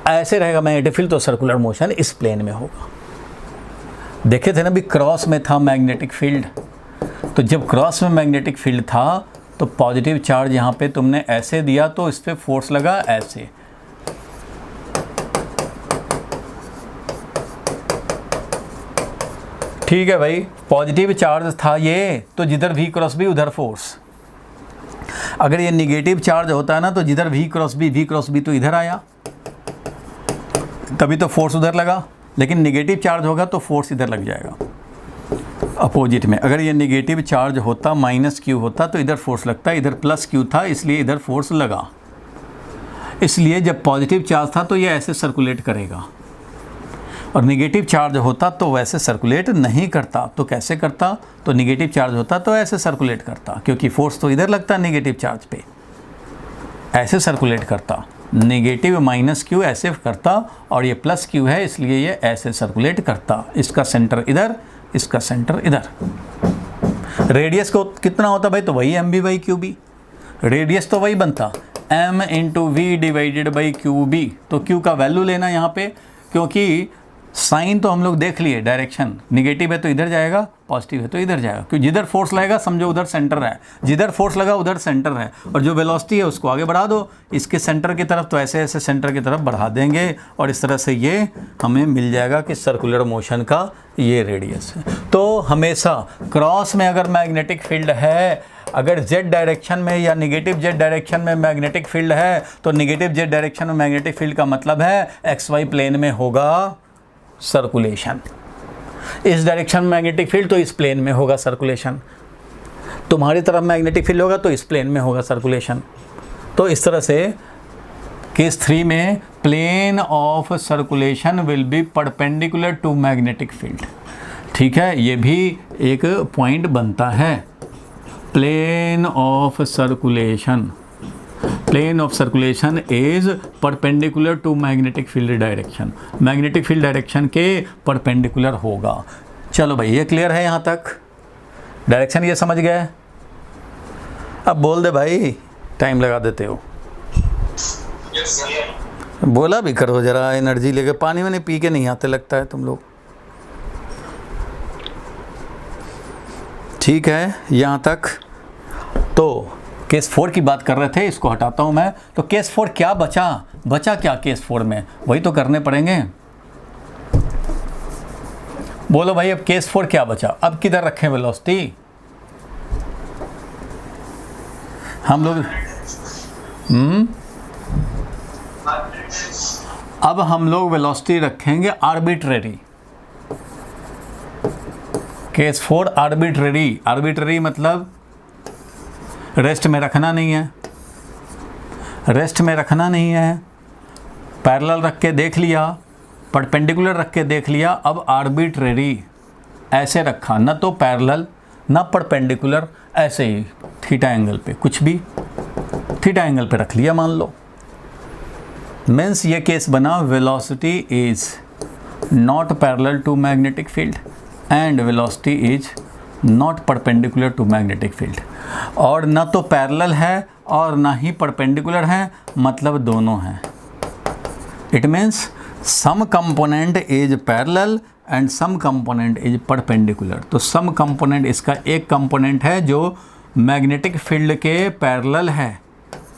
ऐसे रहेगा मैग्नेटिक फील्ड तो सर्कुलर मोशन इस प्लेन में होगा। देखे थे ना भी, क्रॉस में था मैग्नेटिक फील्ड, तो जब क्रॉस में मैग्नेटिक फील्ड था तो पॉजिटिव चार्ज यहाँ पे तुमने ऐसे दिया तो इस पे फोर्स लगा ऐसे। ठीक है भाई, पॉजिटिव चार्ज था ये, तो जिधर V क्रॉस B उधर फोर्स। अगर ये निगेटिव चार्ज होता है ना तो जिधर V क्रॉस B तो इधर आया, तभी तो फोर्स उधर लगा। लेकिन निगेटिव चार्ज होगा तो फोर्स इधर लग जाएगा अपोजिट में। अगर ये निगेटिव चार्ज होता, -Q होता, तो इधर फोर्स लगता, इधर +Q था इसलिए इधर फोर्स लगा। इसलिए जब पॉजिटिव चार्ज था तो ये ऐसे सर्कुलेट करेगा, और निगेटिव चार्ज होता तो वैसे सर्कुलेट नहीं करता। तो कैसे करता, तो निगेटिव चार्ज होता तो ऐसे सर्कुलेट करता, क्योंकि फोर्स तो इधर लगता निगेटिव चार्ज पे, ऐसे सर्कुलेट करता। निगेटिव -Q ऐसे करता और ये +Q है इसलिए ये ऐसे सर्कुलेट करता। इसका सेंटर इधर, इसका सेंटर इधर। रेडियस को कितना होता भाई, तो वही mv/qb। रेडियस तो वही बनता m/v/qb। तो q का वैल्यू लेना यहाँ पे, क्योंकि साइन तो हम लोग देख लिए, डायरेक्शन निगेटिव है तो इधर जाएगा, पॉजिटिव है तो इधर जाएगा। क्योंकि जिधर फोर्स लगेगा समझो उधर सेंटर है, जिधर फोर्स लगा उधर सेंटर है। और जो वेलोसिटी है उसको आगे बढ़ा दो इसके सेंटर की तरफ, तो ऐसे ऐसे सेंटर की तरफ बढ़ा देंगे और इस तरह से ये हमें मिल जाएगा कि सर्कुलर मोशन का ये रेडियस है। तो हमेशा क्रॉस में अगर मैग्नेटिक फील्ड है, अगर जेड डायरेक्शन में या निगेटिव जेड डायरेक्शन में मैग्नेटिक फील्ड है, तो निगेटिव जेड डायरेक्शन में मैग्नेटिक फील्ड का मतलब है XY प्लेन में होगा सर्कुलेशन। इस डायरेक्शन में मैग्नेटिक फील्ड तो इस प्लेन में होगा सर्कुलेशन। तुम्हारी तरफ मैग्नेटिक फील्ड होगा तो इस प्लेन में होगा सर्कुलेशन। तो इस तरह से केस 3 में plane of circulation will be perpendicular to magnetic field. ठीक है, ये भी एक पॉइंट बनता है। Plane of circulation, plane of circulation is perpendicular to magnetic field direction. Magnetic field direction के परपेंडिकुलर होगा। चलो भाई, ये क्लियर है यहाँ तक, डायरेक्शन ये समझ गए। अब बोल दे भाई, टाइम लगा देते हो। बोला भी करो जरा, एनर्जी लेके। पानी में नहीं पी के नहीं आते लगता है तुम लोग। ठीक है, यहाँ तक। तो केस 4 की बात कर रहे थे, इसको हटाता हूँ मैं। तो केस 4 क्या बचा क्या केस 4 में, वही तो करने पड़ेंगे। बोलो भाई, अब केस 4 क्या बचा। अब किधर रखें वेलोसिटी हम लोग? अब हम लोग वेलोसिटी रखेंगे आर्बिट्रेरी। Case 4 arbitrary. आर्बिट्रेरी मतलब रेस्ट में रखना नहीं है, रेस्ट में रखना नहीं है। पैरेलल रख के देख लिया, परपेंडिकुलर रख के देख लिया। अब आर्बिट्रेरी ऐसे रखा, ना तो पैरेलल ना परपेंडिकुलर, ऐसे ही थीटा एंगल पे, कुछ भी थीटा एंगल पे रख लिया मान लो। मीन्स ये केस बना velocity is not parallel to magnetic field and velocity is not perpendicular to magnetic field. और ना तो पैरेलल है और ना ही परपेंडिकुलर है, मतलब दोनों हैं। It means some component is parallel and some component is perpendicular. तो सम कंपोनेंट, इसका एक कंपोनेंट है जो मैग्नेटिक फील्ड के पैरेलल है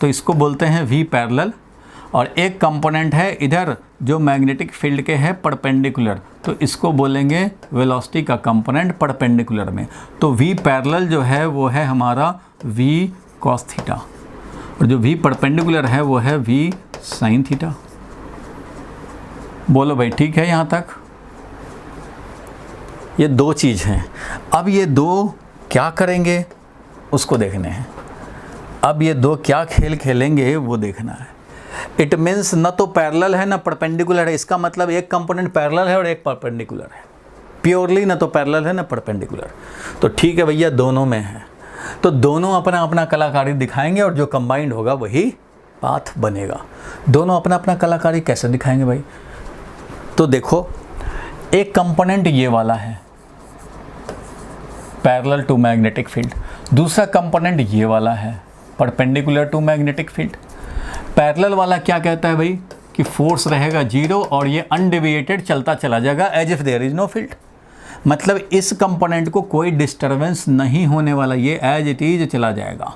तो इसको बोलते हैं वी पैरेलल, और एक कंपोनेंट है इधर जो मैग्नेटिक फील्ड के है परपेंडिकुलर, तो इसको बोलेंगे वेलोसिटी का कंपोनेंट परपेंडिकुलर में। तो वी पैरेलल जो है वो है हमारा वी कॉस थीटा, और जो वी परपेंडिकुलर है वो है वी साइन थीटा। बोलो भाई ठीक है यहाँ तक? ये दो चीज़ हैं। अब ये दो क्या करेंगे उसको देखने हैं। अब ये दो क्या खेल खेलेंगे वो देखना है। इट मीन्स न तो पैरेलल है ना परपेंडिकुलर है, इसका मतलब एक कंपोनेंट पैरेलल है और एक परपेंडिकुलर है। प्योरली ना तो पैरेलल है ना परपेंडिकुलर। तो ठीक है भैया, दोनों में है, तो दोनों अपना अपना कलाकारी दिखाएंगे और जो कंबाइंड होगा वही पाथ बनेगा। दोनों अपना अपना कलाकारी कैसे दिखाएंगे भाई? तो देखो, एक कंपोनेंट ये वाला है पैरेलल टू मैग्नेटिक फील्ड, दूसरा कंपोनेंट ये वाला है perpendicular to magnetic field. Parallel वाला क्या कहता है भाई कि फोर्स रहेगा 0 और ये अनडेविएटेड चलता चला जाएगा as if there is no field. मतलब इस कंपोनेंट को कोई डिस्टरबेंस नहीं होने वाला, ये एज इट इज चला जाएगा।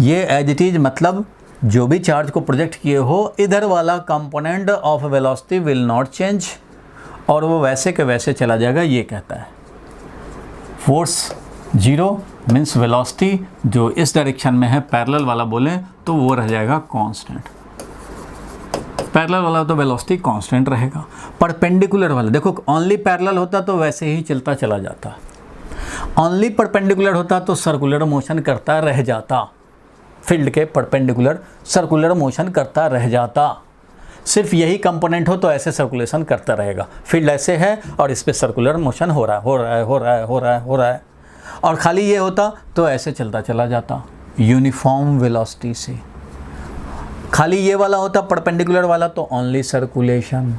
ये एज इट इज मतलब जो भी चार्ज को प्रोजेक्ट किए हो, इधर वाला component of velocity will not change और वो वैसे के वैसे चला जाएगा। ये कहता है फोर्स 0 मीन्स वेलोसिटी जो इस डायरेक्शन में है पैरेलल वाला बोलें तो वो रह जाएगा कांस्टेंट। पैरेलल वाला तो वेलोसिटी कांस्टेंट रहेगा। परपेंडिकुलर वाला देखो, ओनली पैरेलल होता तो वैसे ही चलता चला जाता, ओनली परपेंडिकुलर होता तो सर्कुलर मोशन करता रह जाता। फील्ड के परपेंडिकुलर सर्कुलर मोशन करता रह जाता। सिर्फ यही कंपोनेंट हो तो ऐसे सर्कुलेशन करता रहेगा। फील्ड ऐसे है और इस पर सर्कुलर मोशन हो रहा है और खाली ये होता तो ऐसे चलता चला जाता यूनिफॉर्म वेलोसिटी से। खाली ये वाला होता परपेंडिकुलर वाला तो ओनली सर्कुलेशन।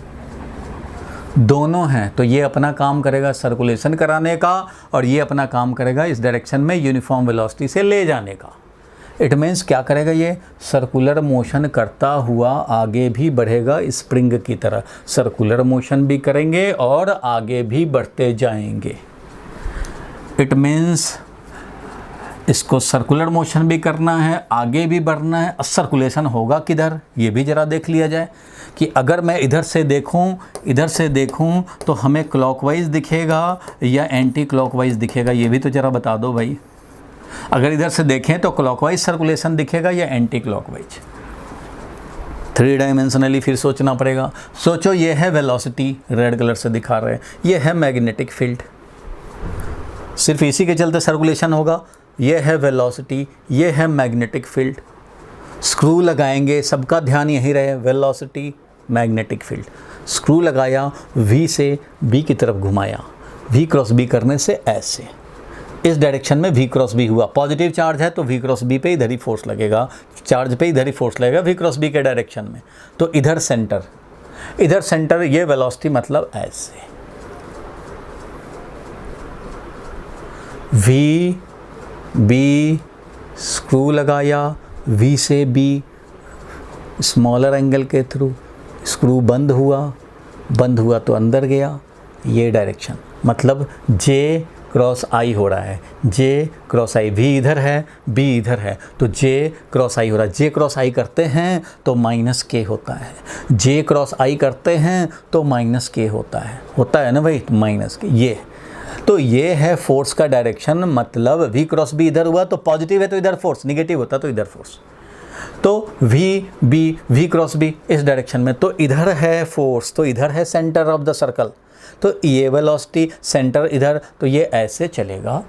दोनों हैं तो ये अपना काम करेगा सर्कुलेशन कराने का और ये अपना काम करेगा इस डायरेक्शन में यूनिफॉर्म वेलोसिटी से ले जाने का। इट मीन्स क्या करेगा, ये सर्कुलर मोशन करता हुआ आगे भी बढ़ेगा स्प्रिंग की तरह। सर्कुलर मोशन भी करेंगे और आगे भी बढ़ते जाएंगे। इट मीन्स इसको सर्कुलर मोशन भी करना है, आगे भी बढ़ना है। सर्कुलेशन होगा किधर ये भी ज़रा देख लिया जाए कि अगर मैं इधर से देखूं तो हमें क्लॉकवाइज दिखेगा या एंटी क्लॉकवाइज दिखेगा, ये भी तो ज़रा बता दो भाई। अगर इधर से देखें तो क्लॉकवाइज सर्कुलेशन दिखेगा या एंटी क्लॉकवाइज। 3 डायमेंशनली फिर सोचना पड़ेगा। सोचो, ये है वेलोसिटी रेड कलर से दिखा रहे हैं, ये है मैग्नेटिक फील्ड, सिर्फ इसी के चलते सर्कुलेशन होगा। ये है वेलोसिटी, ये है मैग्नेटिक फील्ड। स्क्रू लगाएंगे, सबका ध्यान यही रहे, वेलोसिटी मैग्नेटिक फील्ड। स्क्रू लगाया, V से B की तरफ घुमाया, V क्रॉस B करने से ऐसे इस डायरेक्शन में V क्रॉस B हुआ। पॉजिटिव चार्ज है तो V क्रॉस B पे इधर ही फोर्स लगेगा, चार्ज पे इधर ही फोर्स लगेगा V क्रॉस B के डायरेक्शन में। तो इधर सेंटर ये वेलोसिटी मतलब ऐसे V B स्क्रू लगाया, V से B स्मॉलर एंगल के थ्रू स्क्रू बंद हुआ तो अंदर गया। ये डायरेक्शन मतलब J क्रॉस I हो रहा है, J क्रॉस I। V इधर है, B इधर है तो J क्रॉस I हो रहा है। J क्रॉस I करते हैं तो माइनस K होता है, J क्रॉस I करते हैं तो माइनस K होता है ना भाई, माइनस K। ये तो ये है फोर्स का डायरेक्शन। मतलब V क्रॉस B इधर हुआ तो पॉजिटिव है तो इधर फोर्स, निगेटिव होता तो इधर फोर्स। तो V क्रॉस B इस डायरेक्शन में, तो इधर है फोर्स, तो इधर है सेंटर ऑफ द सर्कल। तो ये वेलोसिटी सेंटर इधर, तो ये ऐसे चलेगा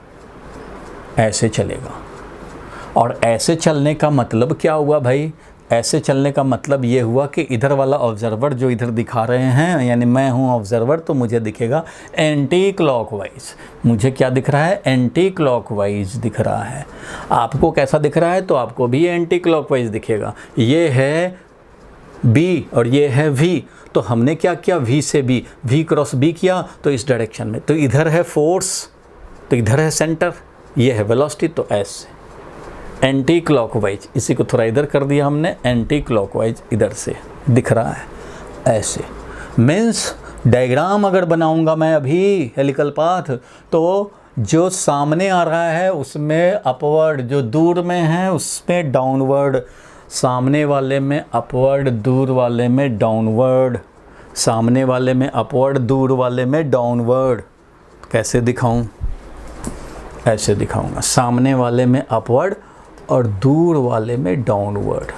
और ऐसे चलने का मतलब क्या हुआ भाई? ऐसे चलने का मतलब ये हुआ कि इधर वाला ऑब्जर्वर जो इधर दिखा रहे हैं, यानी मैं हूँ ऑब्जर्वर, तो मुझे दिखेगा एंटी क्लॉकवाइज। मुझे क्या दिख रहा है? एंटी क्लॉकवाइज दिख रहा है। आपको कैसा दिख रहा है? तो आपको भी एंटी क्लॉकवाइज दिखेगा। ये है B और ये है V। तो हमने क्या किया? V से B, V क्रॉस B किया तो इस डायरेक्शन में। तो इधर है फोर्स तो इधर है सेंटर, ये है वेलोसिटी तो ऐसे एंटी क्लॉकवाइज। इसी को थोड़ा इधर कर दिया हमने, एंटी क्लॉकवाइज इधर से दिख रहा है ऐसे। मीन्स डायग्राम अगर बनाऊंगा मैं अभी हेलिकल पाथ, तो जो सामने आ रहा है उसमें अपवर्ड, जो दूर में है उसमें डाउनवर्ड, सामने वाले में अपवर्ड, दूर वाले में डाउनवर्ड, सामने वाले में अपवर्ड, दूर वाले में डाउनवर्ड। कैसे दिखाऊं? ऐसे दिखाऊंगा, सामने वाले में अपवर्ड और दूर वाले में डाउनवर्ड।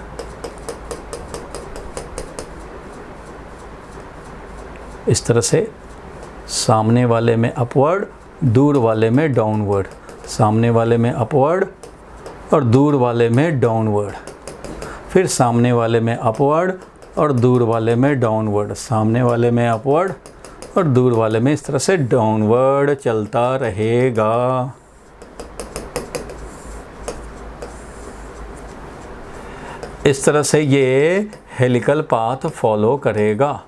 इस तरह से सामने वाले में अपवर्ड, दूर वाले में डाउनवर्ड, सामने वाले में अपवर्ड और दूर वाले में डाउनवर्ड, फिर सामने वाले में अपवर्ड और दूर वाले में डाउनवर्ड, सामने वाले में अपवर्ड और दूर वाले में, इस तरह से डाउनवर्ड चलता रहेगा। इस तरह से ये हेलिकल पाथ फॉलो करेगा,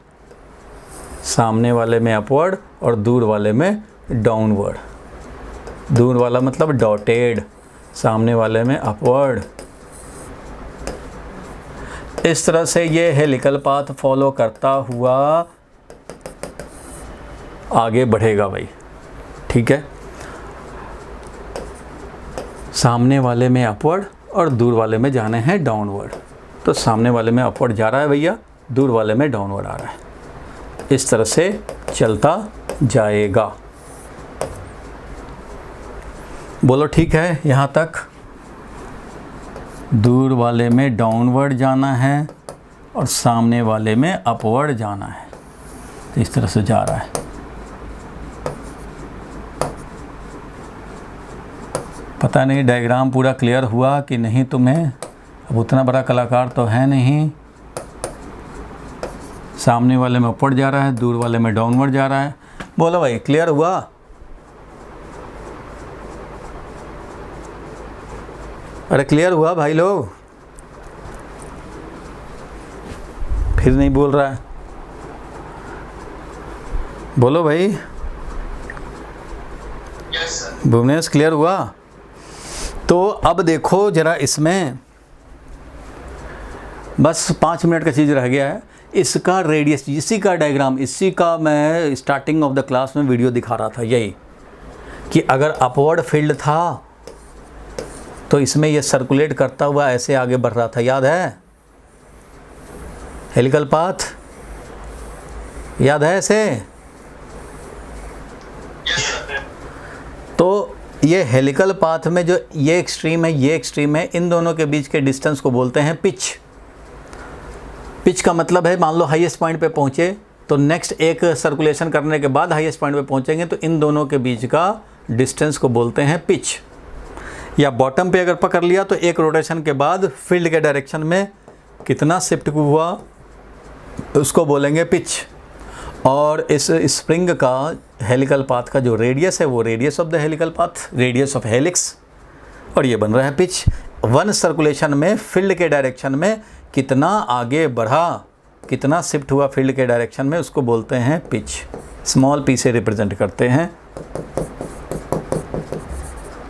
सामने वाले में अपवर्ड और दूर वाले में डाउनवर्ड। दूर वाला मतलब डॉटेड, सामने वाले में अपवर्ड। इस तरह से ये हेलिकल पाथ फॉलो करता हुआ आगे बढ़ेगा भाई। ठीक है, सामने वाले में अपवर्ड और दूर वाले में जाने हैं डाउनवर्ड। तो सामने वाले में अपवर्ड जा रहा है भैया, दूर वाले में डाउनवर्ड आ रहा है। इस तरह से चलता जाएगा। बोलो ठीक है यहाँ तक? दूर वाले में डाउनवर्ड जाना है और सामने वाले में अपवर्ड जाना है। तो इस तरह से जा रहा है। पता नहीं डायग्राम पूरा क्लियर हुआ कि नहीं तुम्हें? अब उतना बड़ा कलाकार तो है नहीं। सामने वाले में अपवर्ड जा रहा है, दूर वाले में डाउनवर्ड जा रहा है। बोलो भाई क्लियर हुआ? अरे क्लियर हुआ भाई लोग? फिर नहीं बोल रहा है। बोलो भाई। Yes sir. भुवनेश क्लियर हुआ? तो अब देखो जरा, इसमें बस 5 मिनट का चीज़ रह गया है। इसका रेडियस, इसी का डायग्राम, इसी का मैं स्टार्टिंग ऑफ द क्लास में वीडियो दिखा रहा था, यही कि अगर अपवर्ड फील्ड था तो इसमें ये सर्कुलेट करता हुआ ऐसे आगे बढ़ रहा था, याद है? हेलिकल पाथ याद है ऐसे? Yes sir. तो ये हेलिकल पाथ में जो ये एक्सट्रीम है, ये एक्सट्रीम है, इन दोनों के बीच के डिस्टेंस को बोलते हैं पिच। पिच का मतलब है, मान लो हाईएस्ट पॉइंट पे पहुँचे तो नेक्स्ट एक सर्कुलेशन करने के बाद हाईएस्ट पॉइंट पे पहुँचेंगे, तो इन दोनों के बीच का डिस्टेंस को बोलते हैं पिच। या बॉटम पे अगर पकड़ लिया तो एक रोटेशन के बाद फील्ड के डायरेक्शन में कितना शिफ्ट हुआ उसको बोलेंगे पिच। और इस स्प्रिंग का हेलिकल पाथ का जो रेडियस है वो radius of the helical path, radius of helix, और ये बन रहा है पिच। वन सर्कुलेशन में फील्ड के डायरेक्शन में कितना आगे बढ़ा, कितना शिफ्ट हुआ फील्ड के डायरेक्शन में, उसको बोलते हैं पिच। स्मॉल पी से रिप्रेजेंट करते हैं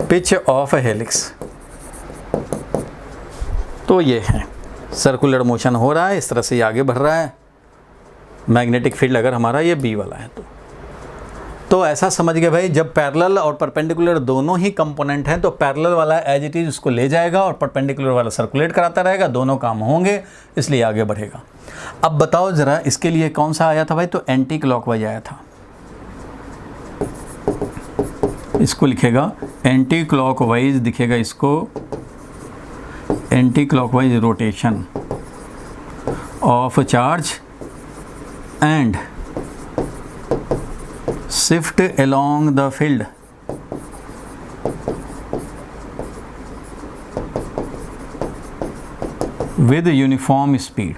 पिच ऑफ हेलिक्स। तो ये है सर्कुलर मोशन हो रहा है, इस तरह से ये आगे बढ़ रहा है। मैग्नेटिक फील्ड अगर हमारा ये बी वाला है तो ऐसा समझ गए भाई, जब पैरेलल और परपेंडिकुलर दोनों ही कंपोनेंट हैं तो पैरेलल वाला एज इट इज उसको ले जाएगा और परपेंडिकुलर वाला सर्कुलेट कराता रहेगा, दोनों काम होंगे, इसलिए आगे बढ़ेगा। अब बताओ ज़रा इसके लिए कौन सा आया था भाई? तो एंटी क्लॉकवाइज आया था। इसको लिखेगा एंटी क्लॉकवाइज, दिखेगा इसको anti clockwise rotation of charge and shift along the field with uniform speed।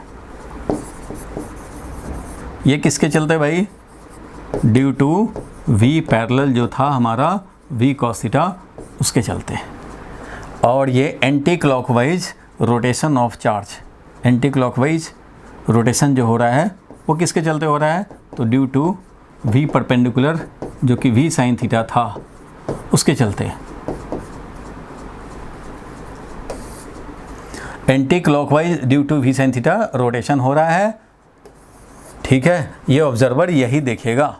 ये किसके चलते भाई? ड्यू टू v पैरेलल जो था हमारा v cos थीटा, उसके चलते। और ये anti clockwise rotation of charge, anti clockwise rotation जो हो रहा है वो किसके चलते हो रहा है? तो ड्यू टू v परपेंडिकुलर जो कि v साइन थीटा था उसके चलते। Anti clockwise due to v sine theta rotation हो रहा है। ठीक है, ये ऑब्जर्वर यही देखेगा।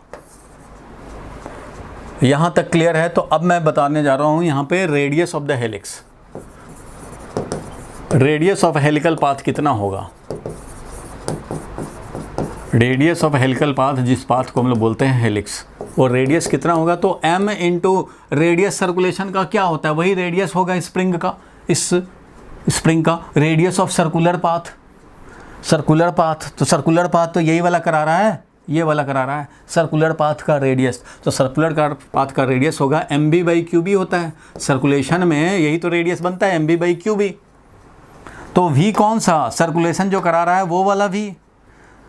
यहाँ तक क्लियर है? तो अब मैं बताने जा रहा हूँ यहाँ पे radius of the helix. Radius of helical path कितना होगा? रेडियस ऑफ हेलिकल पाथ, जिस पाथ को हम लोग बोलते हैं हेलिक्स, वो रेडियस कितना होगा? तो m इंटू रेडियस सर्कुलेशन का क्या होता है? वही रेडियस होगा स्प्रिंग का, इस स्प्रिंग का radius of circular path. Circular path, तो सर्कुलर पाथ तो यही वाला करा रहा है, ये वाला करा रहा है सर्कुलर पाथ का रेडियस। तो सर्कुलर का पाथ का रेडियस होगा mv/qb होता है। सर्कुलेशन में यही तो रेडियस बनता है mv/qb। तो v कौन सा? सर्कुलेशन जो करा रहा है वो वाला v।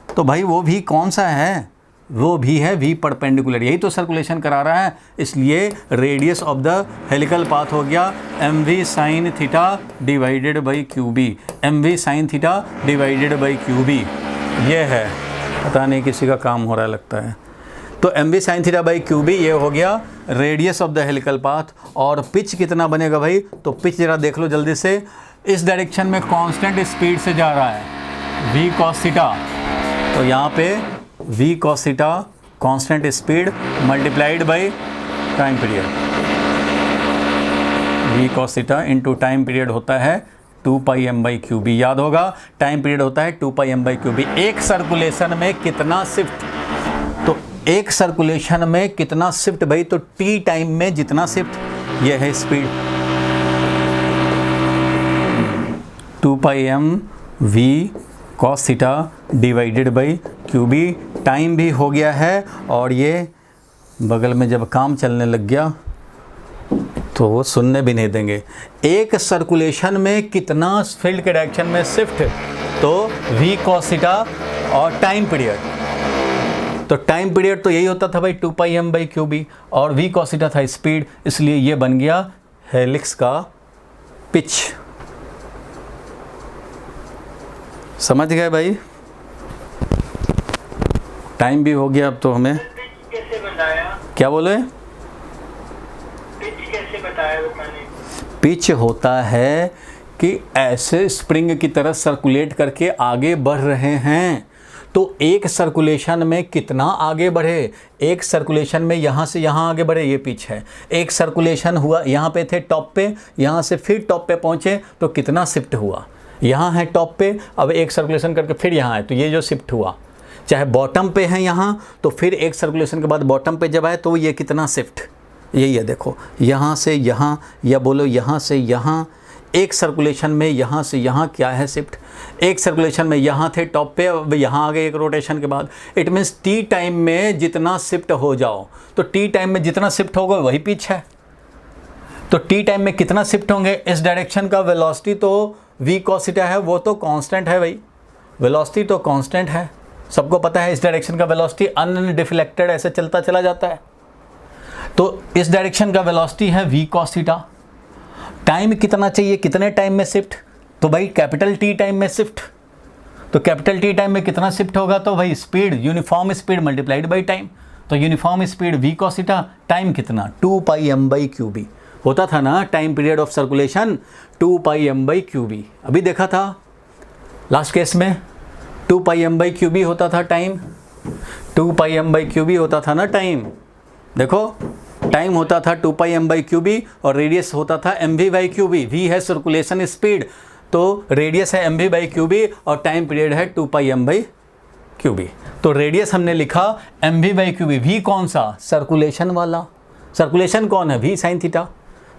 तो भाई वो v कौन सा है? वो भी है v परपेंडिकुलर, यही तो सर्कुलेशन करा रहा है। इसलिए radius of the helical path हो गया mv sin theta divided by qb। mv sin theta divided by qb, ये है। पता नहीं किसी का काम हो रहा है लगता है। तो mv sin theta by qb ये हो गया radius of the helical path. और पिच कितना बनेगा भाई? तो पिच जरा देख लो जल्दी से। इस डायरेक्शन में कांस्टेंट स्पीड से जा रहा है v cos थीटा, तो यहाँ पे v cos theta constant speed multiplied by time period. v cos theta into time period होता है 2πm/qb। याद होगा, टाइम पीरियड होता है 2πm/qb। एक सर्कुलेशन में कितना शिफ्ट? तो एक सर्कुलेशन में कितना शिफ्ट भाई? तो t टाइम में जितना शिफ्ट, ये है speed 2πm v cos theta divided by qb। Time भी हो गया है, और ये बगल में जब काम चलने लग गया तो वो सुनने भी नहीं देंगे। एक सर्कुलेशन में कितना फील्ड के डायरेक्शन में शिफ्ट? तो v cos थीटा और टाइम पीरियड। तो टाइम पीरियड तो यही होता था भाई 2πm/qb, और v cos थीटा था स्पीड, इसलिए ये बन गया हेलिक्स का पिच। समझ गए भाई? टाइम भी हो गया अब तो हमें। कैसे बताया? क्या बोले? पिच कैसे बताया मैंने? पिच होता है कि ऐसे स्प्रिंग की तरह सर्कुलेट करके आगे बढ़ रहे हैं। तो एक सर्कुलेशन में कितना आगे बढ़े? एक सर्कुलेशन में यहाँ से यहाँ आगे बढ़े, ये पिच है। एक सर्कुलेशन हुआ, यहाँ पे थे टॉप पे, यहाँ से फिर टॉप पे पहुँचे तो कितना शिफ्ट हुआ? यहाँ है टॉप पे, अब एक सर्कुलेशन करके फिर यहाँ है, तो ये जो शिफ्ट हुआ। चाहे बॉटम पे है यहाँ, तो फिर एक सर्कुलेशन के बाद बॉटम पे जब आए तो ये कितना शिफ्ट, यही है। देखो यहाँ से यहाँ, या बोलो यहाँ से यहाँ, एक सर्कुलेशन में यहाँ से यहाँ क्या है शिफ्ट। एक सर्कुलेशन में यहाँ थे टॉप पे, अब यहाँ आ गए एक रोटेशन के बाद। इट मीन्स टी टाइम में जितना शिफ्ट हो जाओ, तो टी टाइम में जितना शिफ्ट होगा वही पिच है। तो टी टाइम में कितना शिफ्ट होंगे? इस डायरेक्शन का वेलोसिटी तो v cos थीटा है, वो तो कांस्टेंट है भाई। वेलोसिटी तो कांस्टेंट है, सबको पता है। इस डायरेक्शन का वेलोसिटी अनडिफ्लेक्टेड ऐसे चलता चला जाता है। तो इस डायरेक्शन का वेलोसिटी है v cos थीटा। टाइम कितना चाहिए? कितने टाइम में शिफ्ट? तो भाई कैपिटल टी टाइम में शिफ्ट। तो कैपिटल टी टाइम में कितना शिफ्ट होगा? तो भाई speed, uniform speed multiplied by time. तो uniform speed v cos theta, time कितना? 2πm/qb होता था ना time period of circulation, 2πm/qb। अभी देखा था लास्ट केस में 2πm/qb होता था टाइम, 2πm/qb होता था ना टाइम। देखो टाइम होता था 2πm/qb और रेडियस होता था mv/qb। v है सर्कुलेशन स्पीड, तो रेडियस है mv/qb और टाइम पीरियड है 2πm/qb। तो रेडियस हमने लिखा mv/qb। v कौन सा? सर्कुलेशन वाला। सर्कुलेशन कौन है? v sin theta.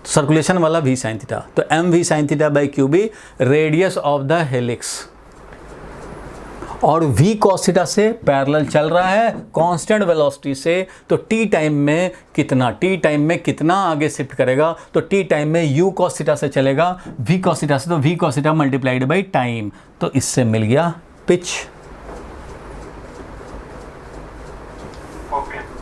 सर्कुलेशन वाला v sin थीटा, तो mv sin theta by qb radius of the helix. और v cos थीटा से पैरेलल चल रहा है कांस्टेंट वेलोसिटी से। तो t टाइम में कितना, t टाइम में कितना आगे शिफ्ट करेगा? तो t टाइम में u cos थीटा से चलेगा v cos थीटा से, तो v cos theta multiplied by time. तो इससे मिल गया पिच। ओके।